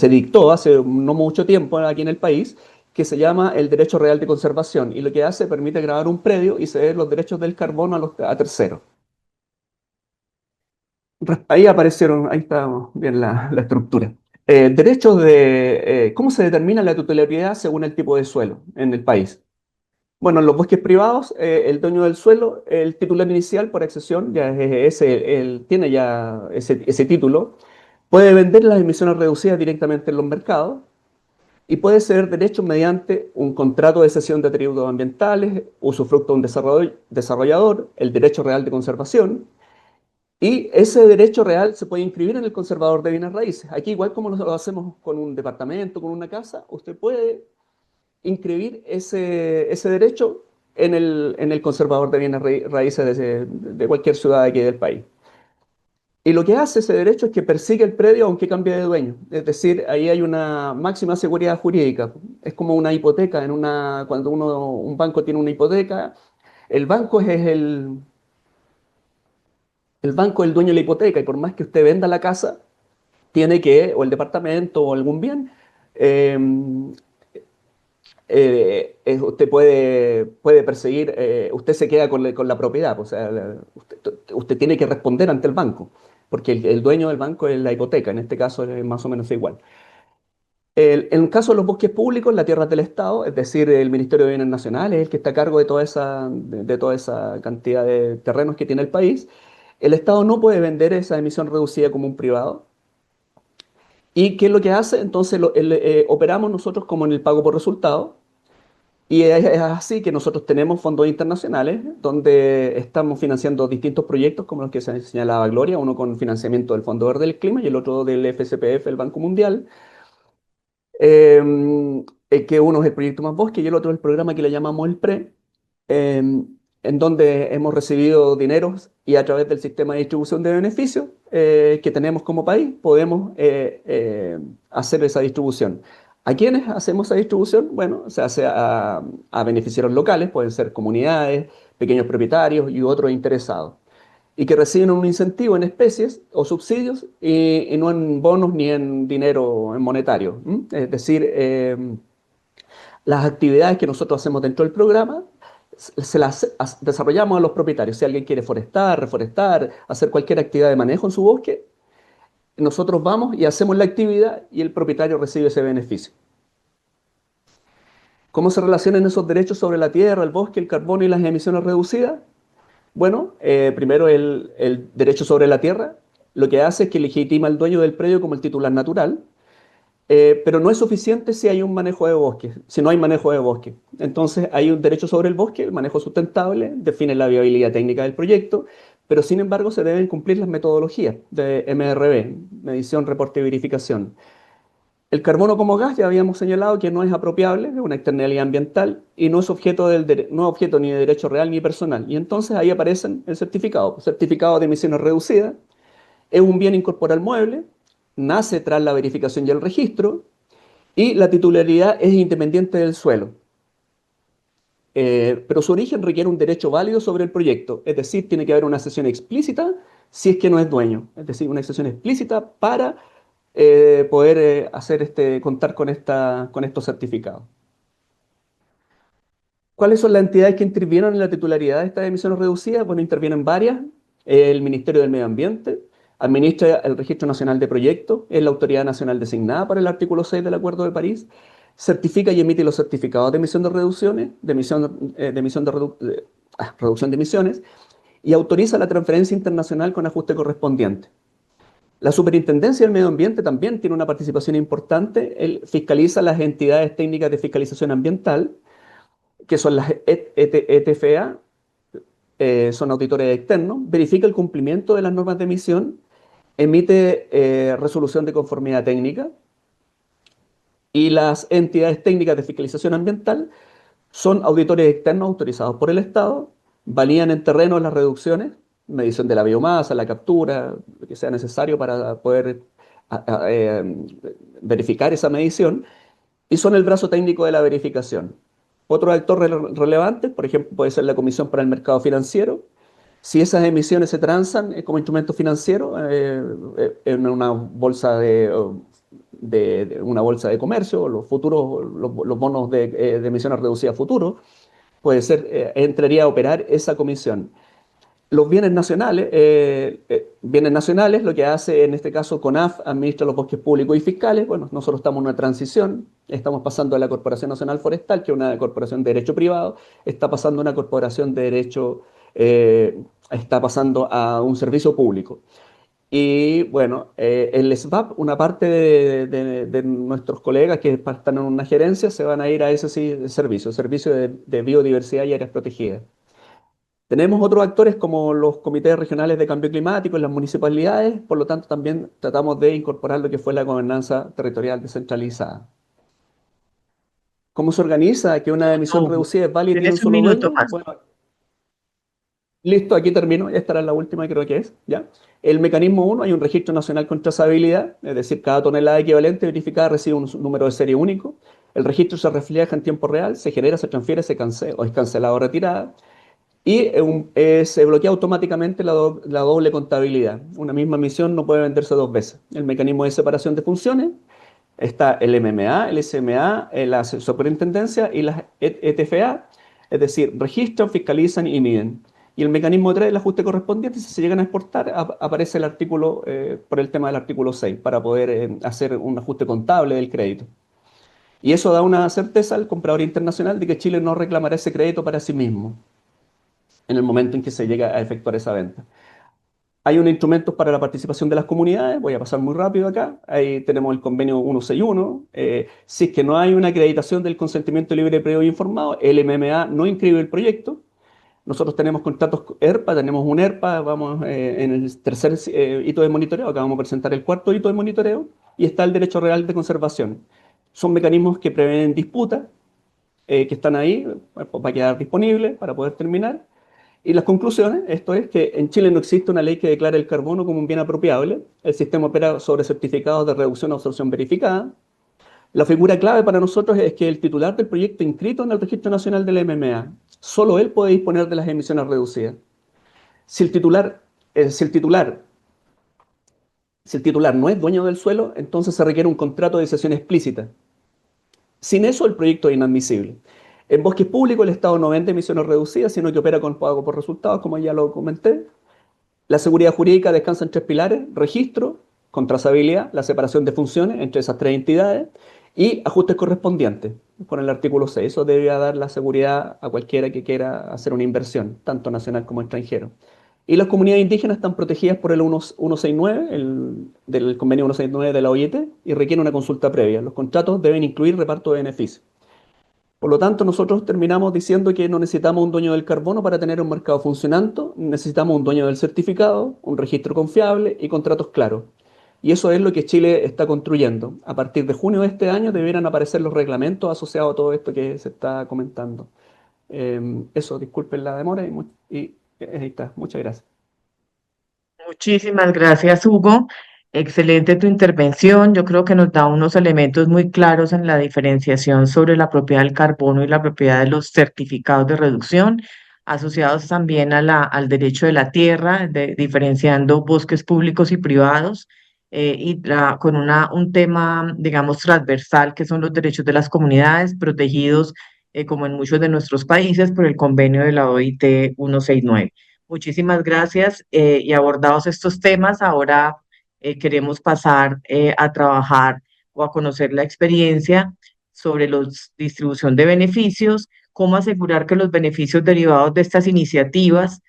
dictó hace no mucho tiempo aquí en el país, que se llama el Derecho Real de Conservación. Y lo que hace, permite grabar un predio y ceder los derechos del carbono a terceros. Ahí aparecieron, ahí está bien la estructura. Derechos de, ¿cómo se determina la titularidad según el tipo de suelo en el país? Bueno, en los bosques privados, el dueño del suelo, el titular inicial por accesión, ya es ese, él tiene ya ese título, puede vender las emisiones reducidas directamente en los mercados y puede ceder derechos mediante un contrato de cesión de atributos ambientales, usufructo de un desarrollador, el derecho real de conservación, y ese derecho real se puede inscribir en el conservador de bienes raíces. Aquí, igual como lo hacemos con un departamento, con una casa, usted puede inscribir ese derecho en el conservador de bienes raíces de cualquier ciudad de aquí del país. Y lo que hace ese derecho es que persigue el predio aunque cambie de dueño. Es decir, ahí hay una máxima seguridad jurídica. Es como una hipoteca. Cuando un banco tiene una hipoteca, el banco es el banco es el dueño de la hipoteca y por más que usted venda la casa, tiene que, o el departamento o algún bien, eh, usted puede perseguir, usted se queda con la propiedad, o sea, usted tiene que responder ante el banco, porque el dueño del banco es la hipoteca, en este caso es más o menos igual. En el caso de los bosques públicos, la tierra es del Estado, es decir, el Ministerio de Bienes Nacionales es el que está a cargo de toda esa cantidad de terrenos que tiene el país. El Estado no puede vender esa emisión reducida como un privado. ¿Y qué es lo que hace? Entonces operamos nosotros como en el pago por resultado. Y es así que nosotros tenemos fondos internacionales donde estamos financiando distintos proyectos como los que se señalaba Gloria, uno con financiamiento del Fondo Verde del Clima y el otro del FCPF, el Banco Mundial, que uno es el proyecto Más Bosque y el otro es el programa que le llamamos el PRE, en donde hemos recibido dineros y a través del sistema de distribución de beneficios que tenemos como país podemos hacer esa distribución. ¿A quiénes hacemos esa distribución? Bueno, se hace a beneficiarios locales, pueden ser comunidades, pequeños propietarios y otros interesados, y que reciben un incentivo en especies o subsidios y no en bonos ni en dinero en monetario. Es decir, las actividades que nosotros hacemos dentro del programa se las desarrollamos a los propietarios. Si alguien quiere forestar, reforestar, hacer cualquier actividad de manejo en su bosque, nosotros vamos y hacemos la actividad y el propietario recibe ese beneficio. ¿Cómo se relacionan esos derechos sobre la tierra, el bosque, el carbono y las emisiones reducidas? Bueno, primero el derecho sobre la tierra, lo que hace es que legitima al dueño del predio como el titular natural, pero no es suficiente si hay un manejo de bosque, si no hay manejo de bosque. Entonces hay un derecho sobre el bosque, el manejo sustentable, define la viabilidad técnica del proyecto, pero sin embargo se deben cumplir las metodologías de MRV, medición, reporte y verificación. El carbono como gas ya habíamos señalado que no es apropiable, es una externalidad ambiental y no es objeto, no es objeto ni de derecho real ni personal. Y entonces ahí aparecen el certificado. Certificado de emisiones reducidas es un bien incorporal mueble, nace tras la verificación y el registro y la titularidad es independiente del suelo. Pero su origen requiere un derecho válido sobre el proyecto, es decir, tiene que haber una cesión explícita si es que no es dueño, es decir, una cesión explícita para poder contar con estos certificados. ¿Cuáles son las entidades que intervienen en la titularidad de estas emisiones reducidas? Bueno, intervienen varias. El Ministerio del Medio Ambiente administra el Registro Nacional de Proyectos, es la autoridad nacional designada para el artículo 6 del Acuerdo de París, certifica y emite los certificados de emisión de reducciones, reducción de emisiones, y autoriza la transferencia internacional con ajuste correspondiente. La Superintendencia del Medio Ambiente también tiene una participación importante. Él fiscaliza las entidades técnicas de fiscalización ambiental, que son las ETFA, son auditores externos, verifica el cumplimiento de las normas de emisión, emite resolución de conformidad técnica y las entidades técnicas de fiscalización ambiental son auditores externos autorizados por el Estado, validan en terreno las reducciones, medición de la biomasa, la captura, lo que sea necesario para poder verificar esa medición, y son el brazo técnico de la verificación. Otros actores relevantes, por ejemplo, puede ser la Comisión para el Mercado Financiero. Si esas emisiones se transan como instrumento financiero en una bolsa una bolsa de comercio, los futuros, los bonos de emisiones reducidas futuros, puede ser, entraría a operar esa comisión. Los bienes nacionales, lo que hace en este caso CONAF, administra los bosques públicos y fiscales. Bueno, nosotros estamos en una transición, estamos pasando de la Corporación Nacional Forestal, que es una corporación de derecho privado, está pasando a una corporación de derecho, está pasando a un servicio público. Y bueno, el SBAP, una parte de nuestros colegas que están en una gerencia se van a ir a ese servicio de biodiversidad y áreas protegidas. Tenemos otros actores como los comités regionales de cambio climático en las municipalidades, por lo tanto también tratamos de incorporar lo que fue la gobernanza territorial descentralizada. ¿Cómo se organiza? Que una emisión Hugo, reducida es válida y tiene un tienes un solo minuto dueño. más. Bueno, listo, aquí termino, ya estará la última creo que es, ¿ya? El mecanismo 1, hay un registro nacional con trazabilidad, es decir, cada tonelada equivalente verificada recibe un número de serie único. El registro se refleja en tiempo real, se genera, se transfiere, se cancela o es cancelado o retirada. Y se bloquea automáticamente la doble contabilidad. Una misma emisión no puede venderse dos veces. El mecanismo de separación de funciones está el MMA, el SMA, la superintendencia y las ETFA, es decir, registran, fiscalizan y miden. Y el mecanismo 3, el ajuste correspondiente, si se llegan a exportar, aparece el artículo, por el tema del artículo 6, para poder hacer un ajuste contable del crédito. Y eso da una certeza al comprador internacional de que Chile no reclamará ese crédito para sí mismo en el momento en que se llega a efectuar esa venta. Hay un instrumento para la participación de las comunidades, voy a pasar muy rápido acá, ahí tenemos el convenio 161, si es que no hay una acreditación del consentimiento libre, previo e informado, el MMA no inscribe el proyecto. Nosotros tenemos contratos ERPA, tenemos un ERPA, vamos en el tercer hito de monitoreo, acá vamos a presentar el cuarto hito de monitoreo, y está el derecho real de conservación. Son mecanismos que prevén disputas, que están ahí, va a quedar disponible para poder terminar. Y las conclusiones, esto es que en Chile no existe una ley que declare el carbono como un bien apropiable, el sistema opera sobre certificados de reducción o absorción verificada. La figura clave para nosotros es que el titular del proyecto inscrito en el Registro Nacional del MMA, solo él puede disponer de las emisiones reducidas. Si el titular, si el titular no es dueño del suelo, entonces se requiere un contrato de cesión explícita. Sin eso, el proyecto es inadmisible. En bosques públicos, el Estado no vende emisiones reducidas, sino que opera con pago por resultados, como ya lo comenté. La seguridad jurídica descansa en tres pilares: registro, con trazabilidad, la separación de funciones entre esas tres entidades y ajustes correspondientes con el artículo 6. Eso debería dar la seguridad a cualquiera que quiera hacer una inversión, tanto nacional como extranjero. Y las comunidades indígenas están protegidas por el 169, del convenio 169 de la OIT, y requieren una consulta previa. Los contratos deben incluir reparto de beneficios. Por lo tanto, nosotros terminamos diciendo que no necesitamos un dueño del carbono para tener un mercado funcionando, necesitamos un dueño del certificado, un registro confiable y contratos claros. Y eso es lo que Chile está construyendo. A partir de junio de este año deberán aparecer los reglamentos asociados a todo esto que se está comentando. Eso, disculpen la demora y ahí está. Muchas gracias. Muchísimas gracias, Hugo. Excelente tu intervención. Yo creo que nos da unos elementos muy claros en la diferenciación sobre la propiedad del carbono y la propiedad de los certificados de reducción, asociados también al derecho de la tierra, diferenciando bosques públicos y privados, con un tema, digamos, transversal, que son los derechos de las comunidades protegidos, como en muchos de nuestros países, por el convenio de la OIT 169. Muchísimas gracias. Y abordados estos temas, ahora queremos pasar a trabajar o a conocer la experiencia sobre la distribución de beneficios, cómo asegurar que los beneficios derivados de estas iniciativas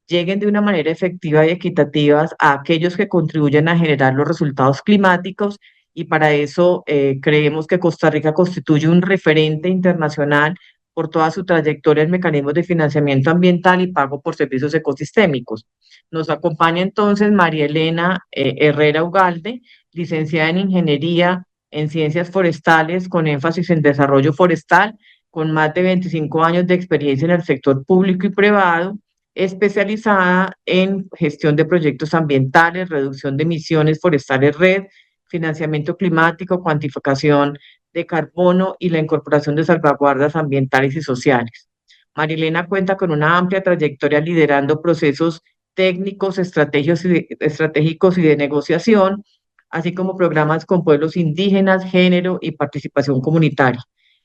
lleguen de una manera efectiva y equitativa a aquellos que contribuyen a generar los resultados climáticos. Y para eso creemos que Costa Rica constituye un referente internacional por toda su trayectoria en mecanismos de financiamiento ambiental y pago por servicios ecosistémicos. Nos acompaña entonces María Elena Herrera Ugalde, licenciada en Ingeniería en Ciencias Forestales con énfasis en desarrollo forestal, con más de 25 años de experiencia en el sector público y privado, especializada en gestión de proyectos ambientales, reducción de emisiones forestales red, financiamiento climático, cuantificación de carbono y la incorporación de salvaguardas ambientales y sociales. Marilena cuenta con una amplia trayectoria liderando procesos técnicos, estratégicos y de negociación, así como programas con pueblos indígenas, género y participación comunitaria.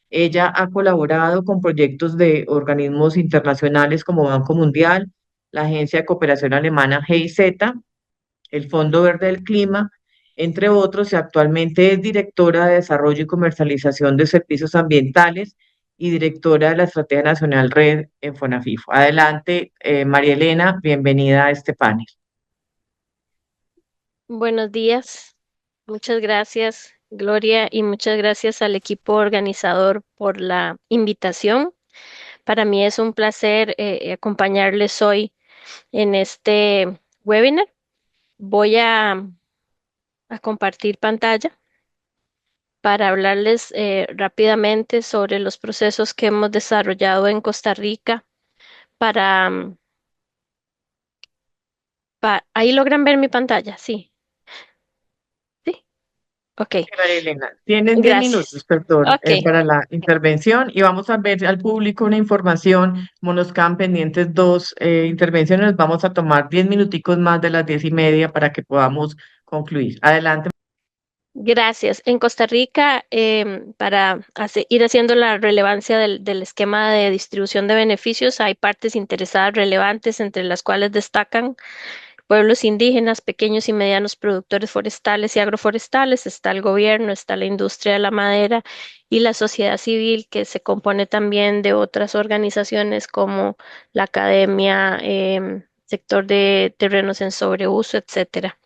Ella ha colaborado con proyectos de organismos internacionales como Banco Mundial, la Agencia de Cooperación Alemana GIZ, el Fondo Verde del Clima, entre otros, y actualmente es directora de Desarrollo y Comercialización de Servicios Ambientales y directora de la Estrategia Nacional Red en FONAFIFO. Adelante, María Elena, bienvenida a este panel. Buenos días, muchas gracias, Gloria, y muchas gracias al equipo organizador por la invitación. Para mí es un placer acompañarles hoy en este webinar. Voy a compartir pantalla para hablarles rápidamente sobre los procesos que hemos desarrollado en Costa Rica para... ahí logran ver mi pantalla, sí, sí, ok, María Elena, tienes 10 minutos, gracias. perdón, Ok. para la intervención y vamos a ver al público una información, como nos quedan pendientes dos intervenciones, vamos a tomar 10 minuticos más de las 10:30 para que podamos concluir. Adelante. Gracias. En Costa Rica, para ir haciendo la relevancia del esquema de distribución de beneficios, hay partes interesadas relevantes, entre las cuales destacan pueblos indígenas, pequeños y medianos productores forestales y agroforestales, está el gobierno, está la industria de la madera y la sociedad civil, que se compone también de otras organizaciones como la academia, sector de terrenos en sobreuso, etcétera.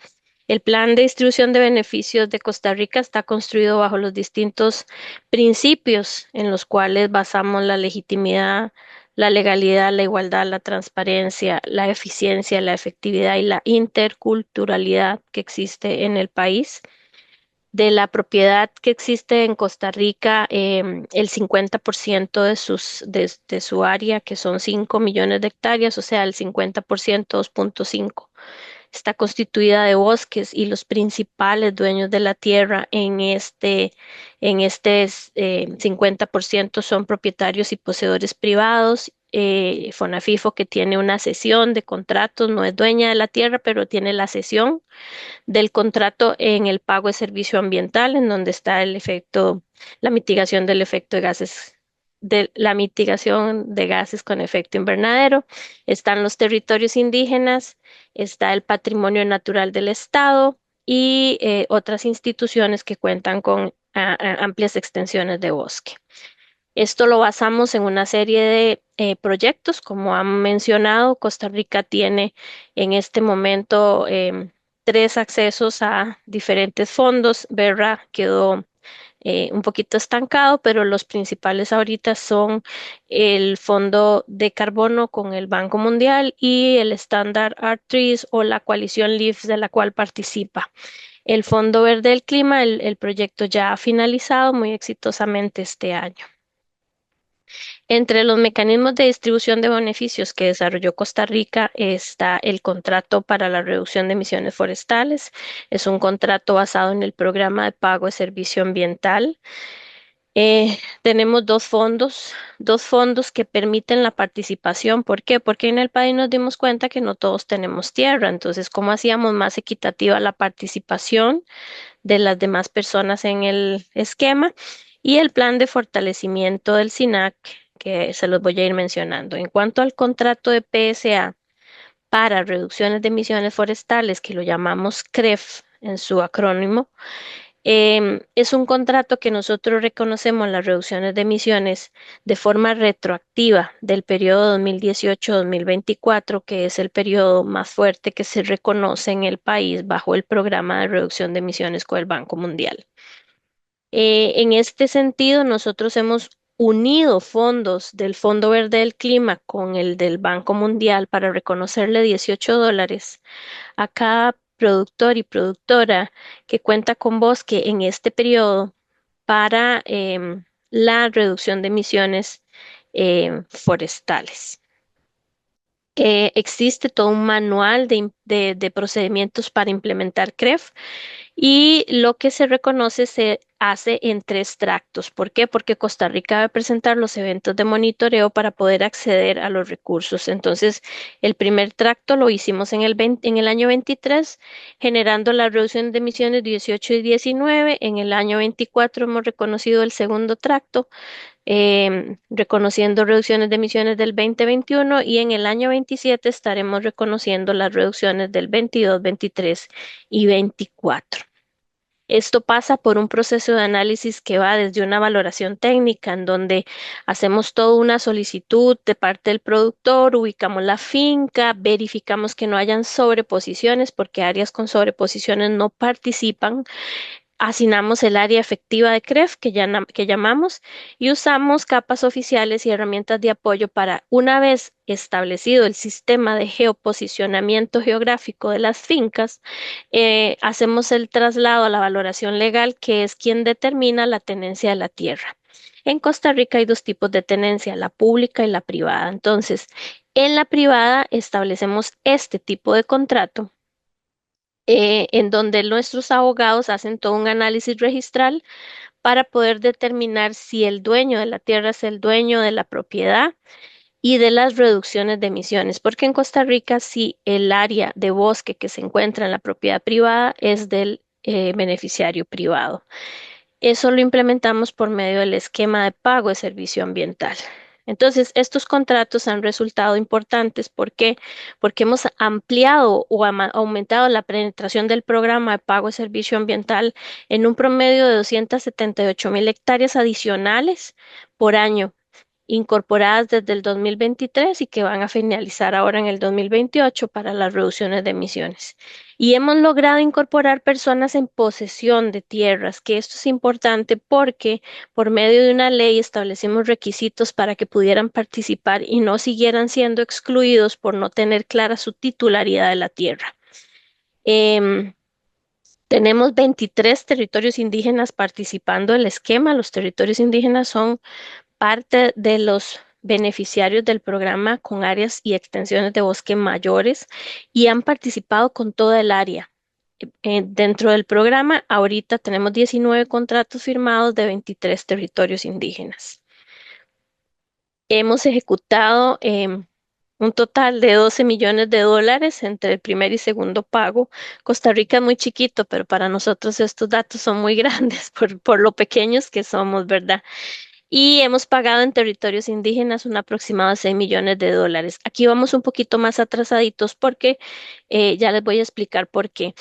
El plan de distribución de beneficios de Costa Rica está construido bajo los distintos principios en los cuales basamos la legitimidad, la legalidad, la igualdad, la transparencia, la eficiencia, la efectividad y la interculturalidad que existe en el país. De la propiedad que existe en Costa Rica, el 50% de su área, que son 5 millones de hectáreas, o sea, el 50%, 2.5 está constituida de bosques y los principales dueños de la tierra en este 50% son propietarios y poseedores privados. FONAFIFO, que tiene una cesión de contratos, no es dueña de la tierra, pero tiene la cesión del contrato en el pago de servicio ambiental, en donde está el efecto, la mitigación del efecto de gases, de la mitigación de gases con efecto invernadero. Están los territorios indígenas, está el patrimonio natural del Estado y otras instituciones que cuentan con amplias extensiones de bosque. Esto lo basamos en una serie de proyectos. Como han mencionado, Costa Rica tiene en este momento 3 accesos a diferentes fondos. Berra quedó un poquito estancado, pero los principales ahorita son el Fondo de Carbono con el Banco Mundial y el Standard Art-Trees o la coalición LEAF, de la cual participa. El Fondo Verde del Clima, el proyecto ya ha finalizado muy exitosamente este año. Entre los mecanismos de distribución de beneficios que desarrolló Costa Rica está el contrato para la reducción de emisiones forestales. Es un contrato basado en el programa de pago de servicio ambiental. Tenemos dos fondos que permiten la participación. ¿Por qué? Porque en el país nos dimos cuenta que no todos tenemos tierra. Entonces, ¿cómo hacíamos más equitativa la participación de las demás personas en el esquema? Y el plan de fortalecimiento del SINAC, que se los voy a ir mencionando. En cuanto al contrato de PSA para reducciones de emisiones forestales, que lo llamamos CREF en su acrónimo, es un contrato que nosotros reconocemos las reducciones de emisiones de forma retroactiva del periodo 2018-2024, que es el periodo más fuerte que se reconoce en el país bajo el programa de reducción de emisiones con el Banco Mundial. En este sentido, nosotros hemos unido fondos del Fondo Verde del Clima con el del Banco Mundial para reconocerle $18 a cada productor y productora que cuenta con bosque en este periodo para la reducción de emisiones forestales. Existe todo un manual de procedimientos para implementar CREF y lo que se reconoce se hace en 3 tractos. ¿Por qué? Porque Costa Rica debe presentar los eventos de monitoreo para poder acceder a los recursos. Entonces, el primer tracto lo hicimos en el año 23, generando la reducción de emisiones 18 y 19. En el año 24 hemos reconocido el segundo tracto, reconociendo reducciones de emisiones del 2021 y en el año 27 estaremos reconociendo las reducciones del 22, 23 y 24. Esto pasa por un proceso de análisis que va desde una valoración técnica, en donde hacemos toda una solicitud de parte del productor, ubicamos la finca, verificamos que no hayan sobreposiciones, porque áreas con sobreposiciones no participan. Asignamos el área efectiva de CREF, que llamamos, y usamos capas oficiales y herramientas de apoyo para, una vez establecido el sistema de geoposicionamiento geográfico de las fincas, hacemos el traslado a la valoración legal, que es quien determina la tenencia de la tierra. En Costa Rica hay dos tipos de tenencia, la pública y la privada. Entonces, en la privada establecemos este tipo de contrato, en donde nuestros abogados hacen todo un análisis registral para poder determinar si el dueño de la tierra es el dueño de la propiedad y de las reducciones de emisiones, porque en Costa Rica sí el área de bosque que se encuentra en la propiedad privada es del beneficiario privado. Eso lo implementamos por medio del esquema de pago de servicio ambiental. Entonces, estos contratos han resultado importantes. ¿Por qué? Porque hemos ampliado o aumentado la penetración del programa de pago de servicio ambiental en un promedio de 278,000 hectáreas adicionales por año, incorporadas desde el 2023 y que van a finalizar ahora en el 2028 para las reducciones de emisiones. Y hemos logrado incorporar personas en posesión de tierras, que esto es importante porque por medio de una ley establecimos requisitos para que pudieran participar y no siguieran siendo excluidos por no tener clara su titularidad de la tierra. Tenemos 23 territorios indígenas participando del esquema. Los territorios indígenas son parte de los beneficiarios del programa con áreas y extensiones de bosque mayores y han participado con toda el área. Dentro del programa, ahorita tenemos 19 contratos firmados de 23 territorios indígenas. Hemos ejecutado un total de 12 millones de dólares entre el primer y segundo pago. Costa Rica es muy chiquito, pero para nosotros estos datos son muy grandes por lo pequeños que somos, ¿verdad? Y hemos pagado en territorios indígenas un aproximado de 6 millones de dólares. Aquí vamos un poquito más atrasaditos porque ya les voy a explicar por qué.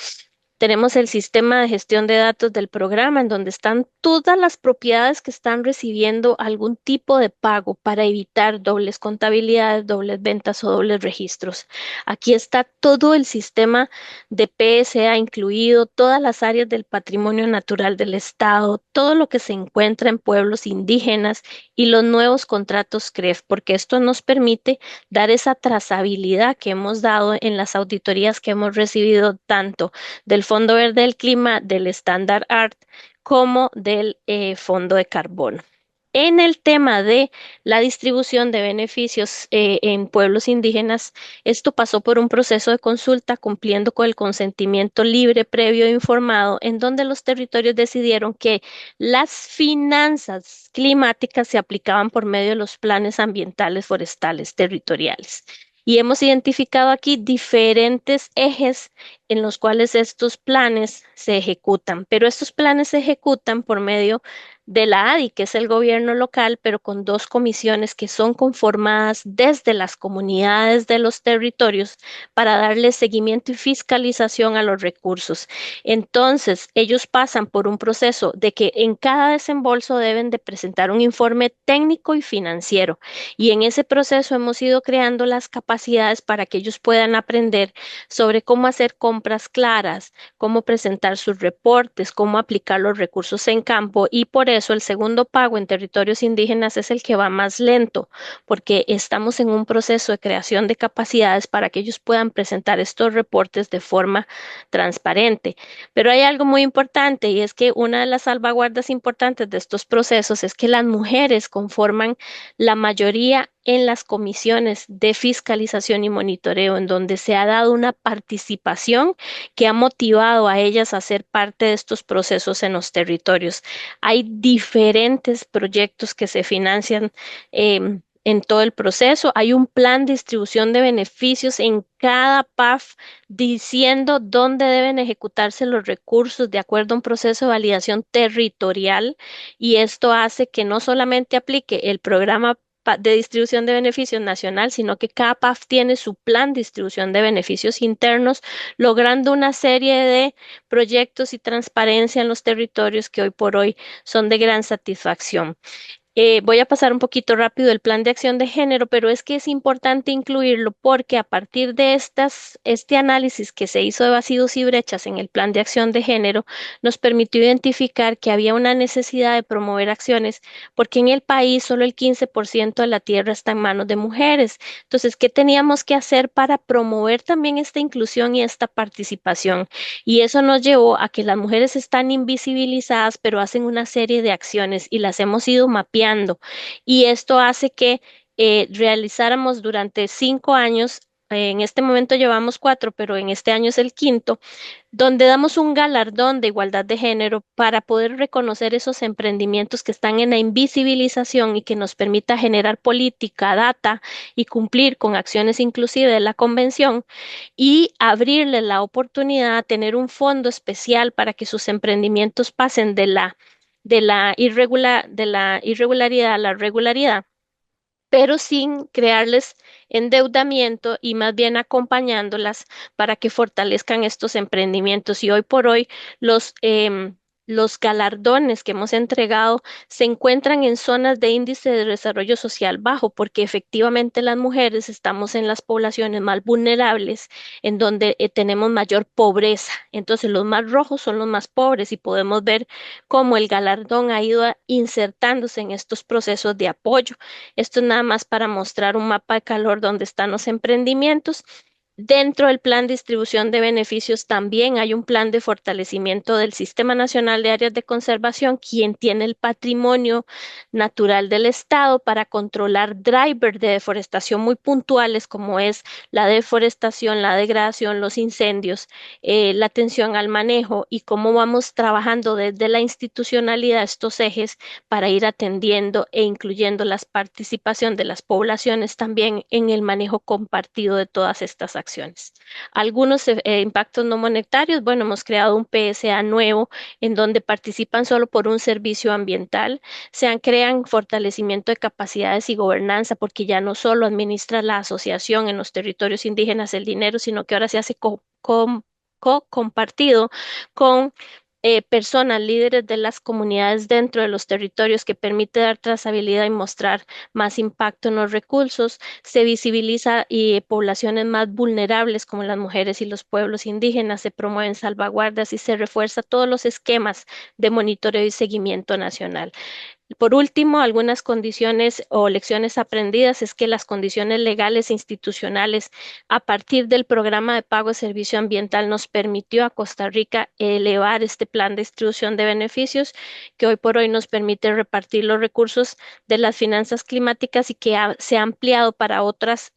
Tenemos el sistema de gestión de datos del programa en donde están todas las propiedades que están recibiendo algún tipo de pago para evitar dobles contabilidades, dobles ventas o dobles registros. Aquí está todo el sistema de PSA incluido, todas las áreas del patrimonio natural del Estado, todo lo que se encuentra en pueblos indígenas y los nuevos contratos CREF, porque esto nos permite dar esa trazabilidad que hemos dado en las auditorías que hemos recibido tanto del Fondo Verde del Clima, del Standard Art, como del Fondo de Carbono. En el tema de la distribución de beneficios en pueblos indígenas, esto pasó por un proceso de consulta cumpliendo con el consentimiento libre, previo e informado, en donde los territorios decidieron que las finanzas climáticas se aplicaban por medio de los planes ambientales forestales territoriales. Y hemos identificado aquí diferentes ejes en los cuales estos planes se ejecutan, pero estos planes se ejecutan por medio de la ADI, que es el gobierno local, pero con dos comisiones que son conformadas desde las comunidades de los territorios para darle seguimiento y fiscalización a los recursos. Entonces, ellos pasan por un proceso de que en cada desembolso deben de presentar un informe técnico y financiero, y en ese proceso hemos ido creando las capacidades para que ellos puedan aprender sobre cómo hacer compras claras, cómo presentar sus reportes, cómo aplicar los recursos en campo, y por eso el segundo pago en territorios indígenas es el que va más lento, porque estamos en un proceso de creación de capacidades para que ellos puedan presentar estos reportes de forma transparente. Pero hay algo muy importante, y es que una de las salvaguardas importantes de estos procesos es que las mujeres conforman la mayoría en las comisiones de fiscalización y monitoreo, en donde se ha dado una participación que ha motivado a ellas a ser parte de estos procesos en los territorios. Hay diferentes proyectos que se financian en todo el proceso. Hay un plan de distribución de beneficios en cada PAF diciendo dónde deben ejecutarse los recursos de acuerdo a un proceso de validación territorial, y esto hace que no solamente aplique el programa de distribución de beneficios nacional, sino que cada PAF tiene su plan de distribución de beneficios internos, logrando una serie de proyectos y transparencia en los territorios que hoy por hoy son de gran satisfacción. Voy a pasar un poquito rápido el plan de acción de género, pero es que es importante incluirlo porque a partir de este análisis que se hizo de vacíos y brechas en el plan de acción de género, nos permitió identificar que había una necesidad de promover acciones porque en el país solo el 15% de la tierra está en manos de mujeres. Entonces, ¿qué teníamos que hacer para promover también esta inclusión y esta participación? Y eso nos llevó a que las mujeres están invisibilizadas, pero hacen una serie de acciones y las hemos ido mapeando. Y esto hace que realizáramos durante 5 años, en este momento llevamos 4, pero en este año es el quinto, donde damos un galardón de igualdad de género para poder reconocer esos emprendimientos que están en la invisibilización y que nos permita generar política, data y cumplir con acciones inclusive de la convención, y abrirle la oportunidad a tener un fondo especial para que sus emprendimientos pasen de la irregularidad a la regularidad, pero sin crearles endeudamiento y más bien acompañándolas para que fortalezcan estos emprendimientos. Y hoy por hoy los galardones que hemos entregado se encuentran en zonas de índice de desarrollo social bajo, porque efectivamente las mujeres estamos en las poblaciones más vulnerables, en donde tenemos mayor pobreza. Entonces los más rojos son los más pobres y podemos ver cómo el galardón ha ido insertándose en estos procesos de apoyo. Esto es nada más para mostrar un mapa de calor donde están los emprendimientos. Dentro del plan de distribución de beneficios también hay un plan de fortalecimiento del Sistema Nacional de Áreas de Conservación, quien tiene el patrimonio natural del Estado para controlar drivers de deforestación muy puntuales, como es la deforestación, la degradación, los incendios, la atención al manejo, y cómo vamos trabajando desde la institucionalidad estos ejes para ir atendiendo e incluyendo la participación de las poblaciones también en el manejo compartido de todas estas acciones. Algunos impactos no monetarios, bueno, hemos creado un PSA nuevo en donde participan solo por un servicio ambiental, crean fortalecimiento de capacidades y gobernanza, porque ya no solo administra la asociación en los territorios indígenas el dinero, sino que ahora se hace compartido con personas líderes de las comunidades dentro de los territorios, que permite dar trazabilidad y mostrar más impacto en los recursos. Se visibiliza y poblaciones más vulnerables como las mujeres y los pueblos indígenas, se promueven salvaguardas y se refuerza todos los esquemas de monitoreo y seguimiento nacional. Por último, algunas condiciones o lecciones aprendidas es que las condiciones legales e institucionales a partir del programa de pago de servicio ambiental nos permitió a Costa Rica elevar este plan de distribución de beneficios, que hoy por hoy nos permite repartir los recursos de las finanzas climáticas y que se ha ampliado para otras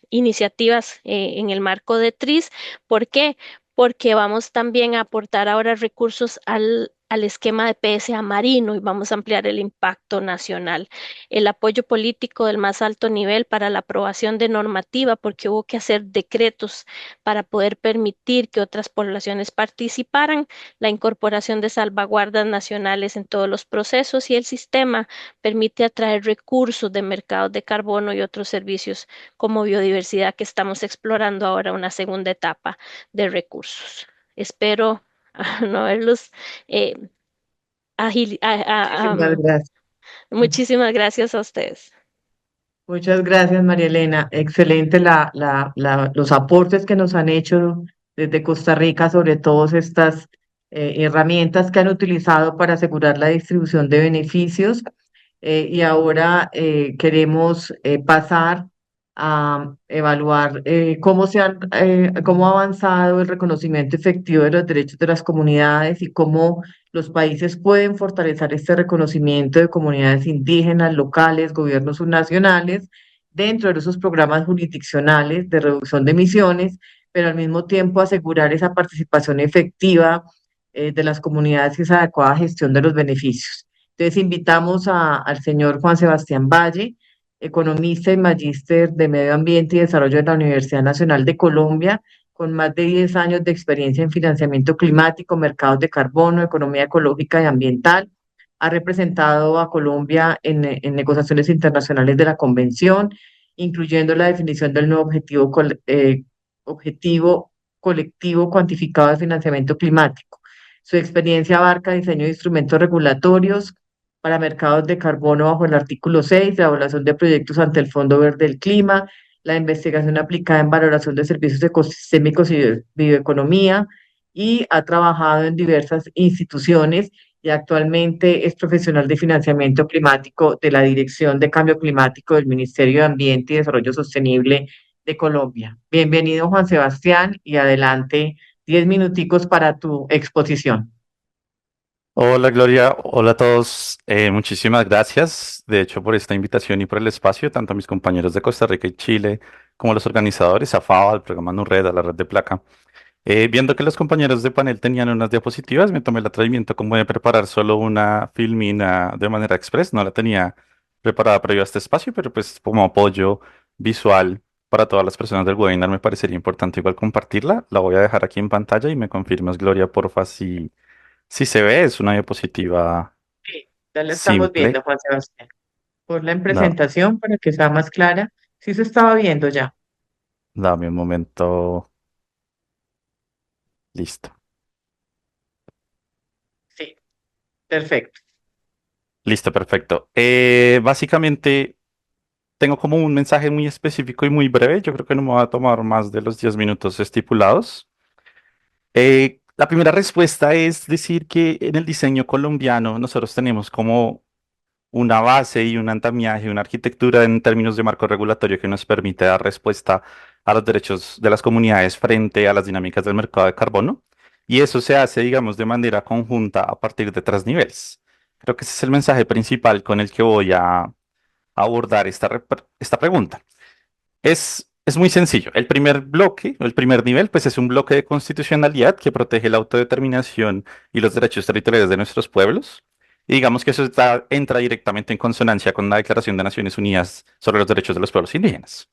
iniciativas en el marco de TRIS. ¿Por qué? Porque vamos también a aportar ahora recursos al esquema de PSA marino y vamos a ampliar el impacto nacional. El apoyo político del más alto nivel para la aprobación de normativa, porque hubo que hacer decretos para poder permitir que otras poblaciones participaran, la incorporación de salvaguardas nacionales en todos los procesos, y el sistema permite atraer recursos de mercados de carbono y otros servicios como biodiversidad, que estamos explorando ahora una segunda etapa de recursos. Espero no haberlos eh, Muchísimas gracias. muchísimas gracias a ustedes. Muchas gracias, María Elena. Excelente los aportes que nos han hecho desde Costa Rica sobre todas estas herramientas que han utilizado para asegurar la distribución de beneficios. Y ahora queremos pasar a evaluar cómo ha avanzado el reconocimiento efectivo de los derechos de las comunidades y cómo los países pueden fortalecer este reconocimiento de comunidades indígenas, locales, gobiernos subnacionales, dentro de esos programas jurisdiccionales de reducción de emisiones, pero al mismo tiempo asegurar esa participación efectiva de las comunidades y esa adecuada gestión de los beneficios. Entonces invitamos al señor Juan Sebastián Valle, economista y magíster de Medio Ambiente y Desarrollo de la Universidad Nacional de Colombia, con más de 10 años de experiencia en financiamiento climático, mercados de carbono, economía ecológica y ambiental. Ha representado a Colombia en negociaciones internacionales de la Convención, incluyendo la definición del nuevo objetivo colectivo cuantificado de financiamiento climático. Su experiencia abarca diseño de instrumentos regulatorios para mercados de carbono bajo el artículo 6, la evaluación de proyectos ante el Fondo Verde del Clima, la investigación aplicada en valoración de servicios ecosistémicos y bioeconomía, y ha trabajado en diversas instituciones y actualmente es profesional de financiamiento climático de la Dirección de Cambio Climático del Ministerio de Ambiente y Desarrollo Sostenible de Colombia. Bienvenido, Juan Sebastián, y adelante, 10 minuticos para tu exposición. Hola Gloria, hola a todos. Muchísimas gracias, de hecho, por esta invitación y por el espacio, tanto a mis compañeros de Costa Rica y Chile, como a los organizadores, a FAO, al programa NURED, a la Red de Placa. Viendo que los compañeros de panel tenían unas diapositivas, me tomé el atrevimiento como de preparar solo una filmina de manera express. No la tenía preparada previo a este espacio, pero pues como apoyo visual para todas las personas del webinar me parecería importante igual compartirla. La voy a dejar aquí en pantalla y me confirmas, Gloria, porfa, si se ve. Es una diapositiva Sí, ya la estamos viendo, simple. Juan Sebastián. Ponla en Da- presentación para que sea más clara. Sí se estaba viendo ya. Dame un momento. Listo. Sí, perfecto. Listo, perfecto. Básicamente tengo como un mensaje muy específico y muy breve. Yo creo que no me va a tomar más de los 10 minutos estipulados. La primera respuesta es decir que en el diseño colombiano nosotros tenemos como una base y un andamiaje, una arquitectura en términos de marco regulatorio que nos permite dar respuesta a los derechos de las comunidades frente a las dinámicas del mercado de carbono. Y eso se hace, digamos, de manera conjunta a partir de tres niveles. Creo que ese es el mensaje principal con el que voy a abordar esta pregunta. Es muy sencillo. El primer bloque, o el primer nivel, pues es un bloque de constitucionalidad que protege la autodeterminación y los derechos territoriales de nuestros pueblos. Y digamos que entra directamente en consonancia con la Declaración de Naciones Unidas sobre los Derechos de los Pueblos Indígenas.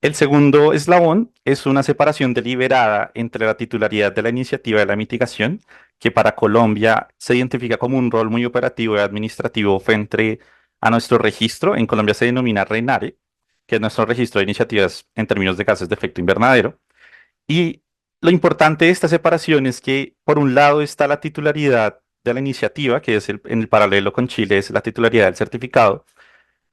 El segundo eslabón es una separación deliberada entre la titularidad de la iniciativa de la mitigación, que para Colombia se identifica como un rol muy operativo y administrativo frente a nuestro registro. En Colombia se denomina RENARE, que es nuestro registro de iniciativas en términos de gases de efecto invernadero. Y lo importante de esta separación es que, por un lado, está la titularidad de la iniciativa, que es en el paralelo con Chile, es la titularidad del certificado.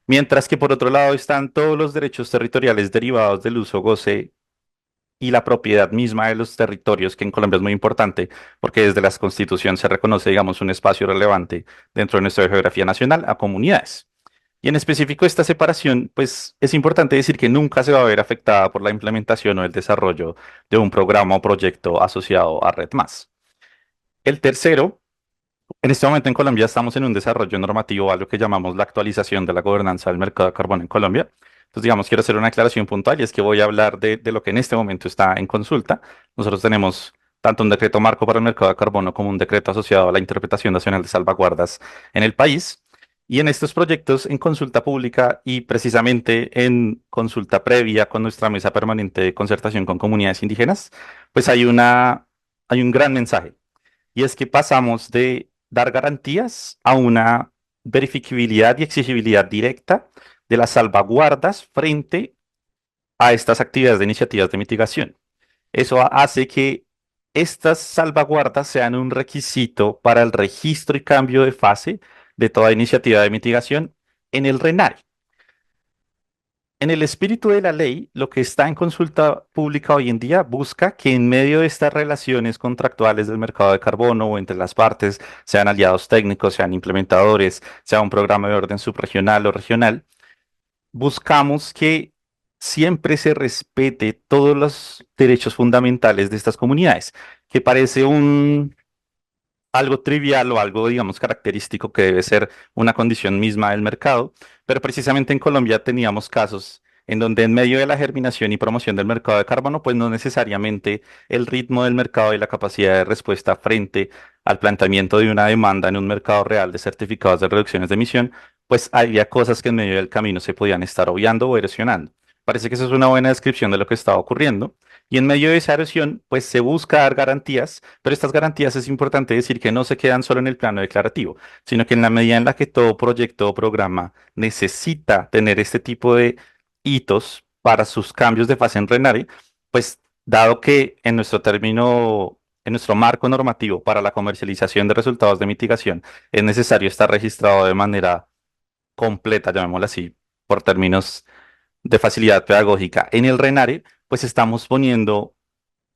Mientras que por otro lado están todos los derechos territoriales derivados del uso, goce y la propiedad misma de los territorios, que en Colombia es muy importante, porque desde la Constitución se reconoce, digamos, un espacio relevante dentro de nuestra geografía nacional a comunidades. Y en específico esta separación, pues es importante decir que nunca se va a ver afectada por la implementación o el desarrollo de un programa o proyecto asociado a Red Más. El tercero, en este momento en Colombia estamos en un desarrollo normativo a lo que llamamos la actualización de la gobernanza del mercado de carbono en Colombia. Entonces, digamos, quiero hacer una aclaración puntual y es que voy a hablar de lo que en este momento está en consulta. Nosotros tenemos tanto un decreto marco para el mercado de carbono como un decreto asociado a la interpretación nacional de salvaguardas en el país. Y en estos proyectos en consulta pública y precisamente en consulta previa con nuestra mesa permanente de concertación con comunidades indígenas, pues hay un gran mensaje. Y es que pasamos de dar garantías a una verificabilidad y exigibilidad directa de las salvaguardas frente a estas actividades de iniciativas de mitigación. Eso hace que estas salvaguardas sean un requisito para el registro y cambio de fase de toda iniciativa de mitigación en el RENARE. En el espíritu de la ley, lo que está en consulta pública hoy en día busca que en medio de estas relaciones contractuales del mercado de carbono o entre las partes, sean aliados técnicos, sean implementadores, sea un programa de orden subregional o regional, buscamos que siempre se respete todos los derechos fundamentales de estas comunidades, que parece algo trivial o algo, digamos, característico que debe ser una condición misma del mercado, pero precisamente en Colombia teníamos casos en donde en medio de la germinación y promoción del mercado de carbono, pues no necesariamente el ritmo del mercado y la capacidad de respuesta frente al planteamiento de una demanda en un mercado real de certificados de reducciones de emisión, pues había cosas que en medio del camino se podían estar obviando o erosionando. Parece que eso es una buena descripción de lo que estaba ocurriendo. Y en medio de esa erosión, pues se busca dar garantías, pero estas garantías es importante decir que no se quedan solo en el plano declarativo, sino que en la medida en la que todo proyecto o programa necesita tener este tipo de hitos para sus cambios de fase en RENARE, pues dado que en nuestro término, en nuestro marco normativo para la comercialización de resultados de mitigación, es necesario estar registrado de manera completa, llamémosla así, por términos de facilidad pedagógica. En el RENARE, pues estamos poniendo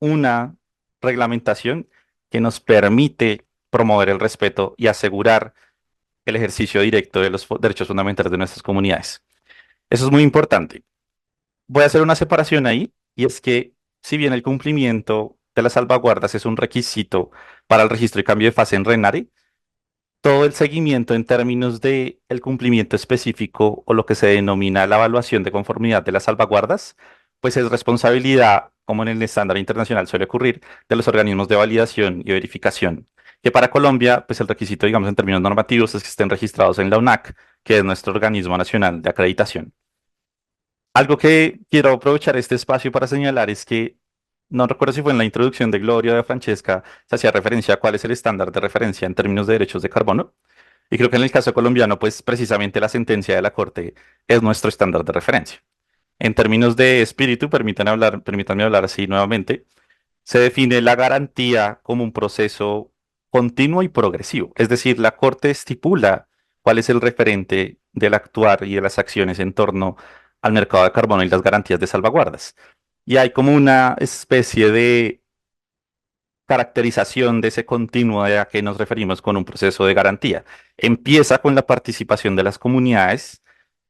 una reglamentación que nos permite promover el respeto y asegurar el ejercicio directo de los derechos fundamentales de nuestras comunidades. Eso es muy importante. Voy a hacer una separación ahí, y es que si bien el cumplimiento de las salvaguardas es un requisito para el registro y cambio de fase en RENARE, todo el seguimiento en términos de el cumplimiento específico o lo que se denomina la evaluación de conformidad de las salvaguardas, pues es responsabilidad, como en el estándar internacional suele ocurrir, de los organismos de validación y verificación. Que para Colombia, pues el requisito, digamos, en términos normativos es que estén registrados en la UNAC, que es nuestro organismo nacional de acreditación. Algo que quiero aprovechar este espacio para señalar es que no recuerdo si fue en la introducción de Gloria o de Francesca, se hacía referencia a cuál es el estándar de referencia en términos de derechos de carbono. Y creo que en el caso colombiano, pues precisamente la sentencia de la Corte es nuestro estándar de referencia. En términos de espíritu, permítanme hablar así nuevamente, se define la garantía como un proceso continuo y progresivo. Es decir, la Corte estipula cuál es el referente del actuar y de las acciones en torno al mercado de carbono y las garantías de salvaguardas. Y hay como una especie de caracterización de ese continuo a que nos referimos con un proceso de garantía. Empieza con la participación de las comunidades,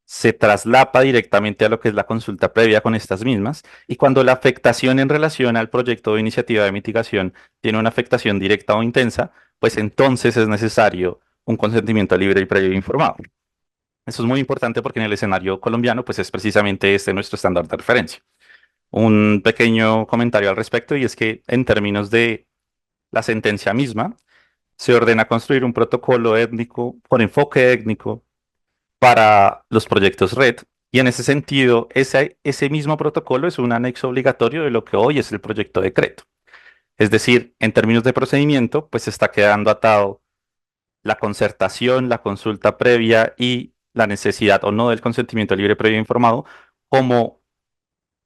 se traslapa directamente a lo que es la consulta previa con estas mismas, y cuando la afectación en relación al proyecto de iniciativa de mitigación tiene una afectación directa o intensa, pues entonces es necesario un consentimiento libre y previo e informado. Eso es muy importante porque en el escenario colombiano, pues es precisamente este nuestro estándar de referencia. Un pequeño comentario al respecto, y es que en términos de la sentencia misma, se ordena construir un protocolo étnico con enfoque étnico para los proyectos RED, y en ese sentido, ese mismo protocolo es un anexo obligatorio de lo que hoy es el proyecto de decreto. Es decir, en términos de procedimiento, pues está quedando atado la concertación, la consulta previa y la necesidad o no del consentimiento libre, previo e informado como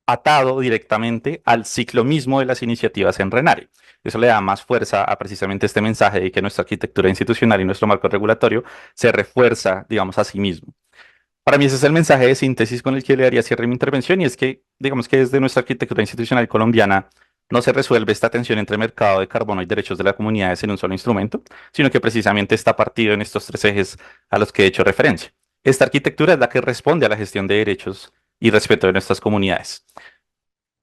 atado directamente al ciclo mismo de las iniciativas en RENARE. Eso le da más fuerza a precisamente este mensaje de que nuestra arquitectura institucional y nuestro marco regulatorio se refuerza, digamos, a sí mismo. Para mí ese es el mensaje de síntesis con el que le daría cierre a mi intervención, y es que, digamos que desde nuestra arquitectura institucional colombiana no se resuelve esta tensión entre mercado de carbono y derechos de las comunidades en un solo instrumento, sino que precisamente está partido en estos tres ejes a los que he hecho referencia. Esta arquitectura es la que responde a la gestión de derechos y respeto de nuestras comunidades.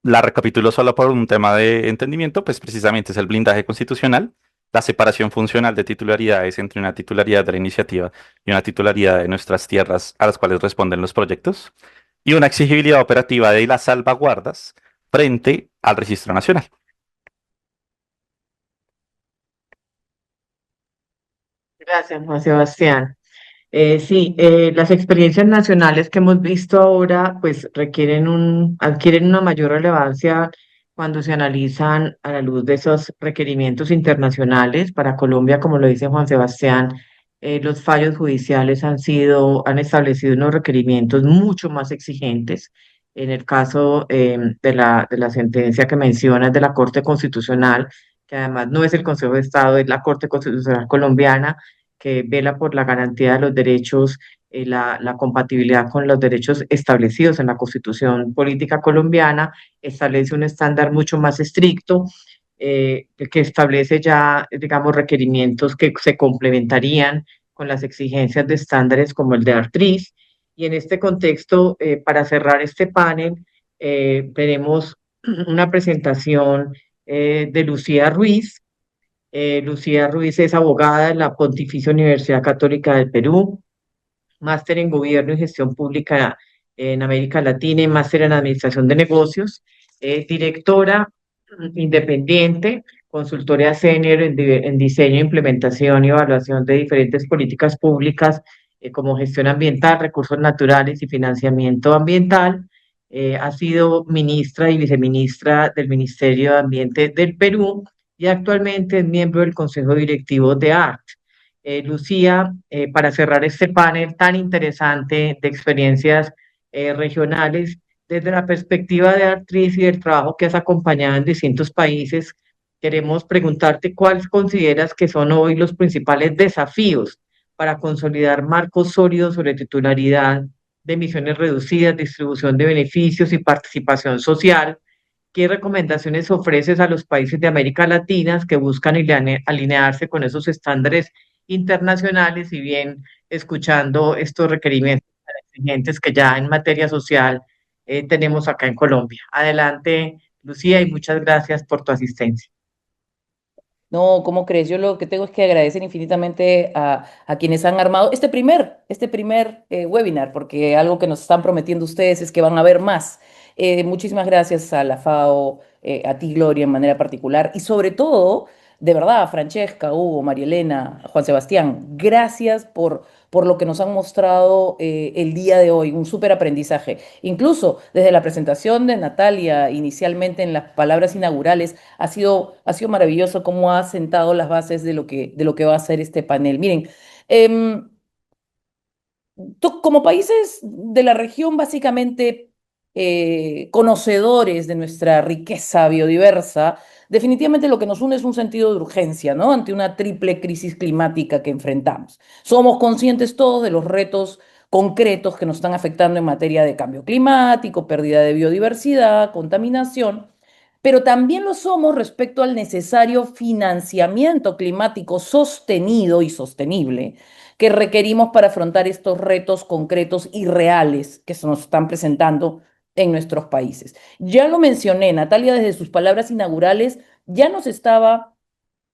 La recapitulo solo por un tema de entendimiento, pues precisamente es el blindaje constitucional, la separación funcional de titularidades entre una titularidad de la iniciativa y una titularidad de nuestras tierras a las cuales responden los proyectos, y una exigibilidad operativa de las salvaguardas frente al registro nacional. Gracias, Juan Sebastián. Sí, las experiencias nacionales que hemos visto ahora, pues adquieren una mayor relevancia cuando se analizan a la luz de esos requerimientos internacionales. Para Colombia, como lo dice Juan Sebastián, los fallos judiciales han establecido unos requerimientos mucho más exigentes. En el caso de la sentencia que mencionas de la Corte Constitucional, que además no es el Consejo de Estado, es la Corte Constitucional colombiana que vela por la garantía de los derechos, la compatibilidad con los derechos establecidos en la Constitución Política Colombiana, establece un estándar mucho más estricto, que establece ya, digamos, requerimientos que se complementarían con las exigencias de estándares como el de Artriz. Y en este contexto, para cerrar este panel, tenemos una presentación de Lucía Ruiz. Lucía Ruiz es abogada de la Pontificia Universidad Católica del Perú, máster en Gobierno y Gestión Pública en América Latina y máster en Administración de Negocios, directora independiente, consultora senior en diseño, implementación y evaluación de diferentes políticas públicas como gestión ambiental, recursos naturales y financiamiento ambiental. Ha sido ministra y viceministra del Ministerio de Ambiente del Perú y actualmente es miembro del Consejo Directivo de ART. Lucía, para cerrar este panel tan interesante de experiencias regionales, desde la perspectiva de actriz y del trabajo que has acompañado en distintos países, queremos preguntarte cuáles consideras que son hoy los principales desafíos para consolidar marcos sólidos sobre titularidad de emisiones reducidas, distribución de beneficios y participación social. ¿Qué recomendaciones ofreces a los países de América Latina que buscan alinearse con esos estándares internacionales y bien escuchando estos requerimientos tan exigentes que ya en materia social tenemos acá en Colombia? Adelante, Lucía, y muchas gracias por tu asistencia. No, ¿cómo crees? Yo lo que tengo es que agradecer infinitamente a quienes han armado este primer webinar, porque algo que nos están prometiendo ustedes es que van a haber más. Muchísimas gracias a la FAO, a ti, Gloria, en manera particular, y sobre todo, de verdad, a Francesca, Hugo, María Elena, Juan Sebastián, gracias por lo que nos han mostrado el día de hoy, un súper aprendizaje. Incluso desde la presentación de Natalia, inicialmente en las palabras inaugurales, ha sido maravilloso cómo ha sentado las bases de lo que va a ser este panel. Miren, em, como países de la región, básicamente conocedores de nuestra riqueza biodiversa, definitivamente lo que nos une es un sentido de urgencia, ¿no? Ante una triple crisis climática que enfrentamos. Somos conscientes todos de los retos concretos que nos están afectando en materia de cambio climático, pérdida de biodiversidad, contaminación, pero también lo somos respecto al necesario financiamiento climático sostenido y sostenible que requerimos para afrontar estos retos concretos y reales que se nos están presentando en nuestros países. Ya lo mencioné, Natalia desde sus palabras inaugurales ya nos estaba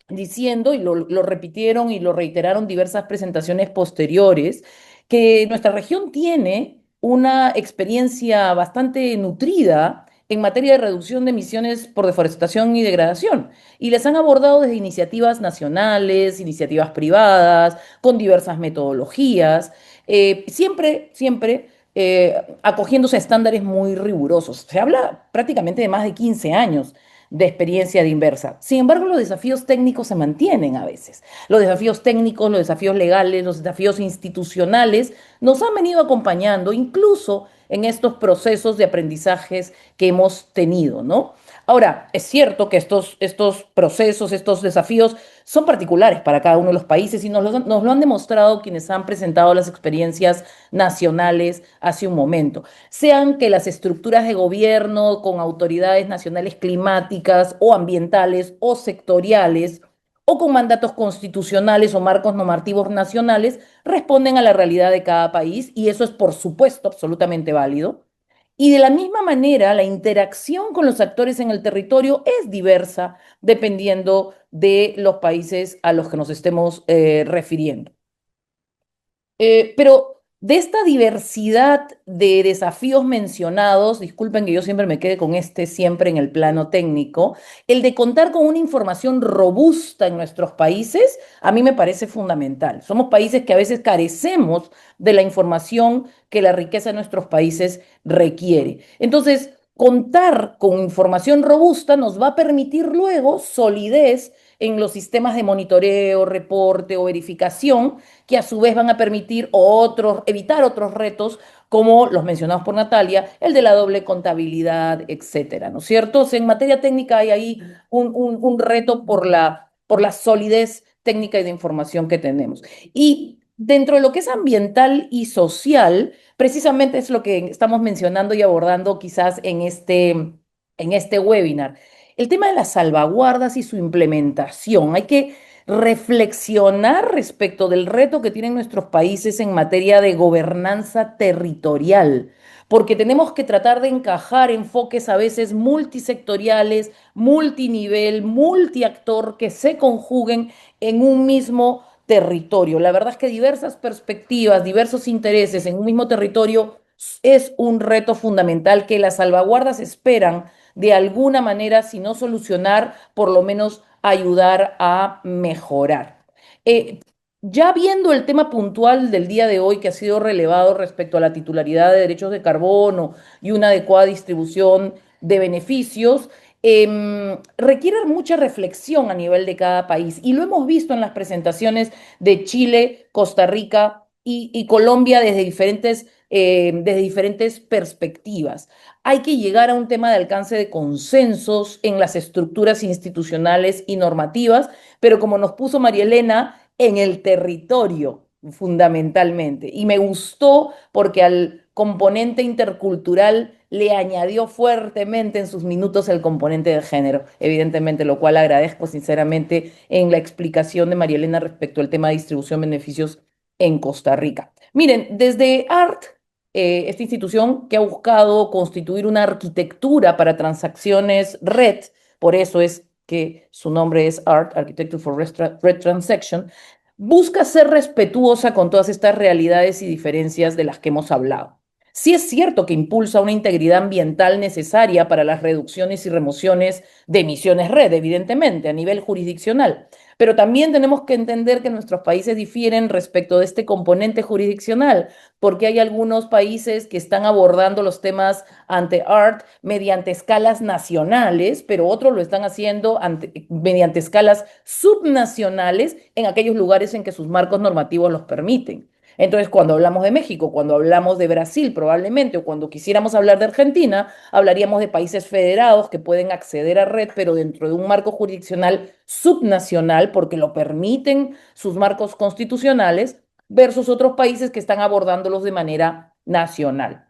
diciendo, y lo repitieron y lo reiteraron diversas presentaciones posteriores, que nuestra región tiene una experiencia bastante nutrida en materia de reducción de emisiones por deforestación y degradación. Y les han abordado desde iniciativas nacionales, iniciativas privadas, con diversas metodologías, siempre acogiéndose a estándares muy rigurosos. Se habla prácticamente de más de 15 años de experiencia de inversa. Sin embargo, los desafíos técnicos se mantienen a veces. Los desafíos técnicos, los desafíos legales, los desafíos institucionales nos han venido acompañando incluso en estos procesos de aprendizajes que hemos tenido, ¿no? Ahora, es cierto que estos procesos, estos desafíos son particulares para cada uno de los países y nos lo han demostrado quienes han presentado las experiencias nacionales hace un momento. Sean que las estructuras de gobierno con autoridades nacionales climáticas o ambientales o sectoriales o con mandatos constitucionales o marcos normativos nacionales responden a la realidad de cada país y eso es por supuesto absolutamente válido. Y de la misma manera, la interacción con los actores en el territorio es diversa dependiendo de los países a los que nos estemos refiriendo. Pero de esta diversidad de desafíos mencionados, disculpen que yo siempre me quede con este siempre en el plano técnico, el de contar con una información robusta en nuestros países, a mí me parece fundamental. Somos países que a veces carecemos de la información que la riqueza de nuestros países requiere. Entonces, contar con información robusta nos va a permitir luego solidez en los sistemas de monitoreo, reporte o verificación que a su vez van a permitir evitar otros retos como los mencionados por Natalia, el de la doble contabilidad, etcétera, ¿no es cierto? O sea, en materia técnica hay ahí un reto por la solidez técnica y de información que tenemos. Y dentro de lo que es ambiental y social, precisamente es lo que estamos mencionando y abordando quizás en este webinar. El tema de las salvaguardas y su implementación. Hay que reflexionar respecto del reto que tienen nuestros países en materia de gobernanza territorial, porque tenemos que tratar de encajar enfoques a veces multisectoriales, multinivel, multiactor, que se conjuguen en un mismo territorio. La verdad es que diversas perspectivas, diversos intereses en un mismo territorio es un reto fundamental que las salvaguardas esperan de alguna manera, si no solucionar, por lo menos ayudar a mejorar. Eh, Ya viendo el tema puntual del día de hoy que ha sido relevado respecto a la titularidad de derechos de carbono y una adecuada distribución de beneficios, requiere mucha reflexión a nivel de cada país. Y lo hemos visto en las presentaciones de Chile, Costa Rica y Colombia desde diferentes perspectivas. Hay que llegar a un tema de alcance de consensos en las estructuras institucionales y normativas, pero como nos puso María Elena, en el territorio, fundamentalmente. Y me gustó porque al componente intercultural le añadió fuertemente en sus minutos el componente de género, evidentemente, lo cual agradezco sinceramente en la explicación de María Elena respecto al tema de distribución de beneficios en Costa Rica. Miren, desde ART, esta institución que ha buscado constituir una arquitectura para transacciones red, por eso es que su nombre es ART, Architecture for Red Transaction, busca ser respetuosa con todas estas realidades y diferencias de las que hemos hablado. Sí es cierto que impulsa una integridad ambiental necesaria para las reducciones y remociones de emisiones red, evidentemente, a nivel jurisdiccional, pero también tenemos que entender que nuestros países difieren respecto de este componente jurisdiccional, porque hay algunos países que están abordando los temas ante ART mediante escalas nacionales, pero otros lo están haciendo mediante escalas subnacionales en aquellos lugares en que sus marcos normativos los permiten. Entonces, cuando hablamos de México, cuando hablamos de Brasil probablemente, o cuando quisiéramos hablar de Argentina, hablaríamos de países federados que pueden acceder a red, pero dentro de un marco jurisdiccional subnacional, porque lo permiten sus marcos constitucionales, versus otros países que están abordándolos de manera nacional.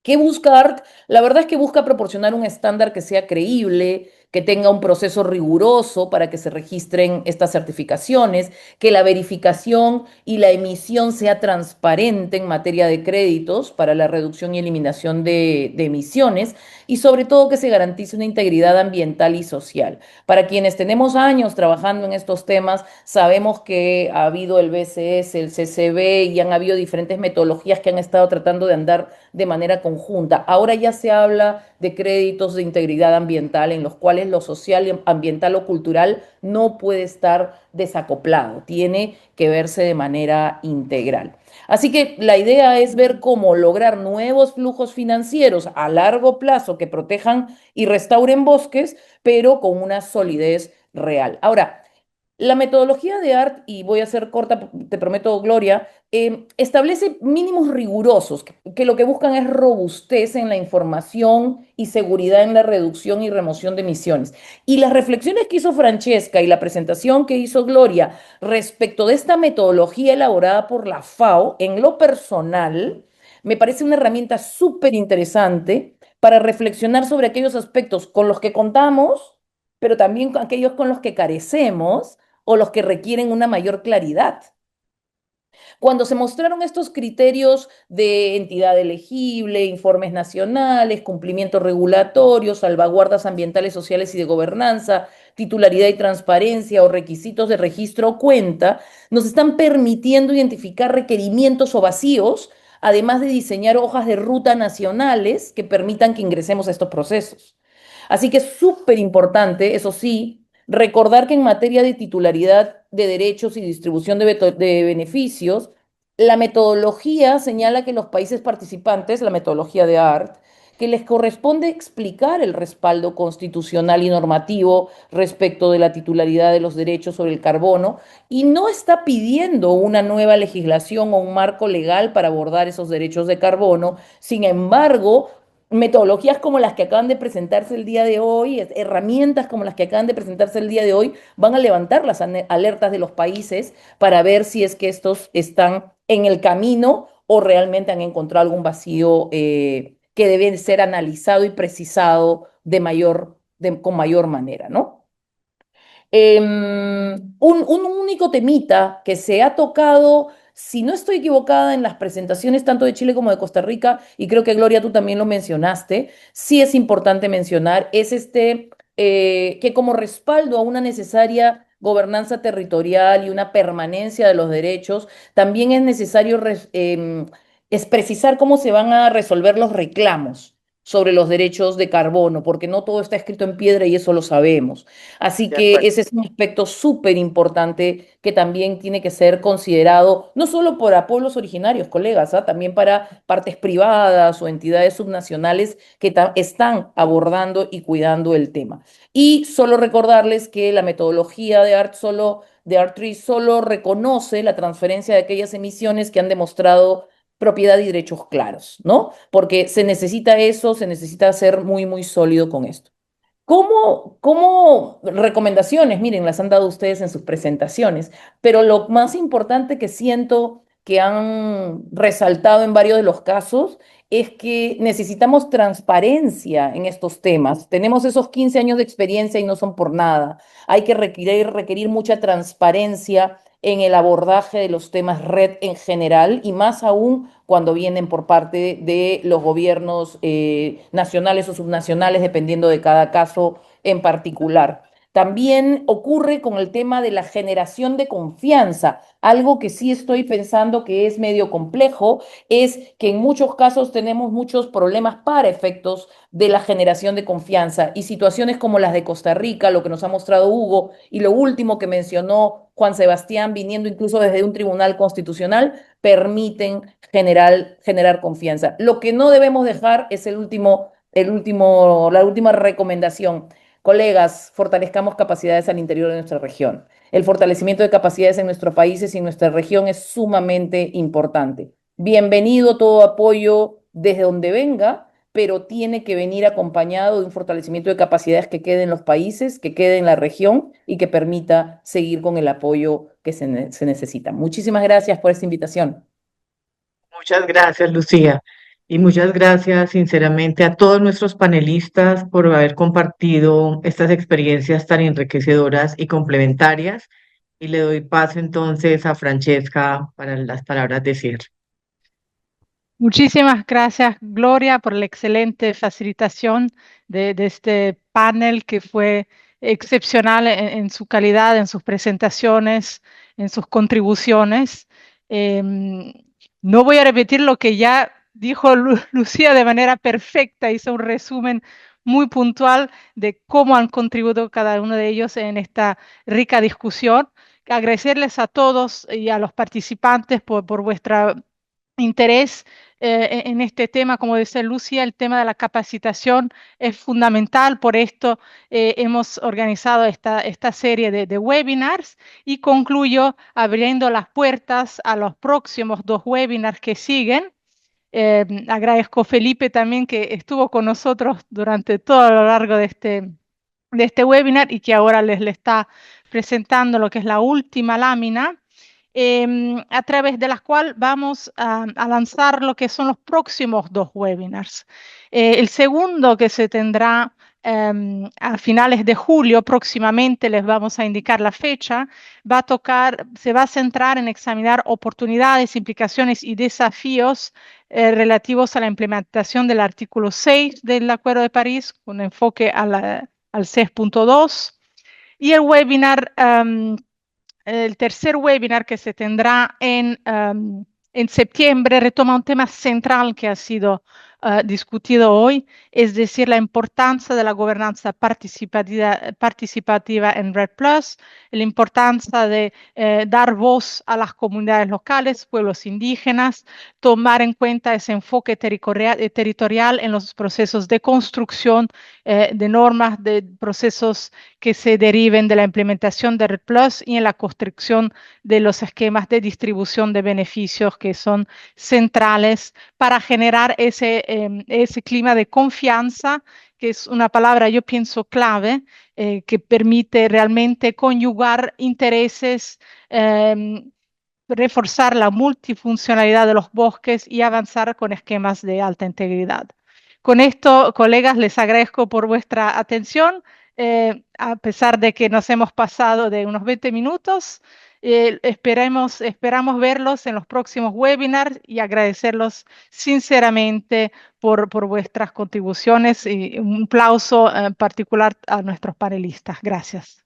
¿Qué busca ART? La verdad es que busca proporcionar un estándar que sea creíble, que tenga un proceso riguroso para que se registren estas certificaciones, que la verificación y la emisión sea transparente en materia de créditos para la reducción y eliminación de emisiones y sobre todo que se garantice una integridad ambiental y social. Para quienes tenemos años trabajando en estos temas, sabemos que ha habido el BCS, el CCB y han habido diferentes metodologías que han estado tratando de andar de manera conjunta. Ahora ya se habla de créditos de integridad ambiental en los cuales lo social, ambiental o cultural no puede estar desacoplado, tiene que verse de manera integral. Así que la idea es ver cómo lograr nuevos flujos financieros a largo plazo que protejan y restauren bosques, pero con una solidez real. Ahora, la metodología de ART, y voy a ser corta, te prometo, Gloria, establece mínimos rigurosos que lo que buscan es robustez en la información y seguridad en la reducción y remoción de emisiones. Y las reflexiones que hizo Francesca y la presentación que hizo Gloria respecto de esta metodología elaborada por la FAO, en lo personal, me parece una herramienta súper interesante para reflexionar sobre aquellos aspectos con los que contamos, pero también con aquellos con los que carecemos o los que requieren una mayor claridad. Cuando se mostraron estos criterios de entidad elegible, informes nacionales, cumplimiento regulatorio, salvaguardas ambientales, sociales y de gobernanza, titularidad y transparencia o requisitos de registro o cuenta, nos están permitiendo identificar requerimientos o vacíos, además de diseñar hojas de ruta nacionales que permitan que ingresemos a estos procesos. Así que es súper importante, eso sí, recordar que en materia de titularidad de derechos y distribución de beneficios, la metodología señala que los países participantes, la metodología de ART, que les corresponde explicar el respaldo constitucional y normativo respecto de la titularidad de los derechos sobre el carbono y no está pidiendo una nueva legislación o un marco legal para abordar esos derechos de carbono. Sin embargo, metodologías como las que acaban de presentarse el día de hoy, herramientas como las que acaban de presentarse el día de hoy, van a levantar las alertas de los países para ver si es que estos están en el camino o realmente han encontrado algún vacío que debe ser analizado y precisado con mayor manera, ¿no? Un único temita que se ha tocado, si no estoy equivocada, en las presentaciones tanto de Chile como de Costa Rica, y creo que Gloria tú también lo mencionaste, sí es importante mencionar, es que como respaldo a una necesaria gobernanza territorial y una permanencia de los derechos, también es necesario es precisar cómo se van a resolver los reclamos sobre los derechos de carbono, porque no todo está escrito en piedra y eso lo sabemos. Así De que acuerdo. ese es un aspecto súper importante que también tiene que ser considerado, no solo para pueblos originarios, colegas, ¿ah? También para partes privadas o entidades subnacionales que están abordando y cuidando el tema. Y solo recordarles que la metodología de ART3 solo reconoce la transferencia de aquellas emisiones que han demostrado propiedad y derechos claros, ¿no? Porque se necesita eso, se necesita ser muy, muy sólido con esto. ¿Cómo recomendaciones? Miren, las han dado ustedes en sus presentaciones, pero lo más importante que siento que han resaltado en varios de los casos es que necesitamos transparencia en estos temas. Tenemos esos 15 años de experiencia y no son por nada. Hay que requerir mucha transparencia en el abordaje de los temas red en general y más aún cuando vienen por parte de los gobiernos nacionales o subnacionales, dependiendo de cada caso en particular. También ocurre con el tema de la generación de confianza. Algo que sí estoy pensando que es medio complejo es que en muchos casos tenemos muchos problemas para efectos de la generación de confianza y situaciones como las de Costa Rica, lo que nos ha mostrado Hugo y lo último que mencionó Juan Sebastián, viniendo incluso desde un tribunal constitucional, permiten generar confianza. Lo que no debemos dejar es la última recomendación. Colegas, fortalezcamos capacidades al interior de nuestra región. El fortalecimiento de capacidades en nuestros países y en nuestra región es sumamente importante. Bienvenido todo apoyo desde donde venga, pero tiene que venir acompañado de un fortalecimiento de capacidades que quede en los países, que quede en la región y que permita seguir con el apoyo que se necesita. Muchísimas gracias por esta invitación. Muchas gracias, Lucía. Y muchas gracias, sinceramente, a todos nuestros panelistas por haber compartido estas experiencias tan enriquecedoras y complementarias. Y le doy paso entonces a Francesca para las palabras de cierre. Muchísimas gracias, Gloria, por la excelente facilitación de este panel que fue excepcional en su calidad, en sus presentaciones, en sus contribuciones. No voy a repetir lo que ya dijo Lucía de manera perfecta, hizo un resumen muy puntual de cómo han contribuido cada uno de ellos en esta rica discusión. Agradecerles a todos y a los participantes por vuestro interés en este tema. Como decía Lucía, el tema de la capacitación es fundamental, por esto hemos organizado esta serie de webinars y concluyo abriendo las puertas a los próximos 2 webinars que siguen. Agradezco a Felipe también que estuvo con nosotros durante todo lo largo de este webinar y que ahora les está presentando lo que es la última lámina. A través de las cuales vamos a lanzar lo que son los próximos 2 webinars. El segundo que se tendrá a finales de julio, próximamente les vamos a indicar la fecha, se va a centrar en examinar oportunidades, implicaciones y desafíos relativos a la implementación del artículo 6 del Acuerdo de París, con enfoque al 6.2. Y el webinar el tercer webinar que se tendrá en septiembre retoma un tema central que ha sido discutido hoy, es decir, la importancia de la gobernanza participativa en RED+, la importancia de dar voz a las comunidades locales, pueblos indígenas, tomar en cuenta ese enfoque territorial en los procesos de construcción de normas, de procesos que se deriven de la implementación de RED+ y en la construcción de los esquemas de distribución de beneficios que son centrales para generar ese clima de confianza, que es una palabra, yo pienso, clave, que permite realmente conyugar intereses, reforzar la multifuncionalidad de los bosques y avanzar con esquemas de alta integridad. Con esto, colegas, les agradezco por vuestra atención. A pesar de que nos hemos pasado de unos 20 minutos, esperamos verlos en los próximos webinars y agradecerlos sinceramente por vuestras contribuciones y un aplauso particular a nuestros panelistas. Gracias.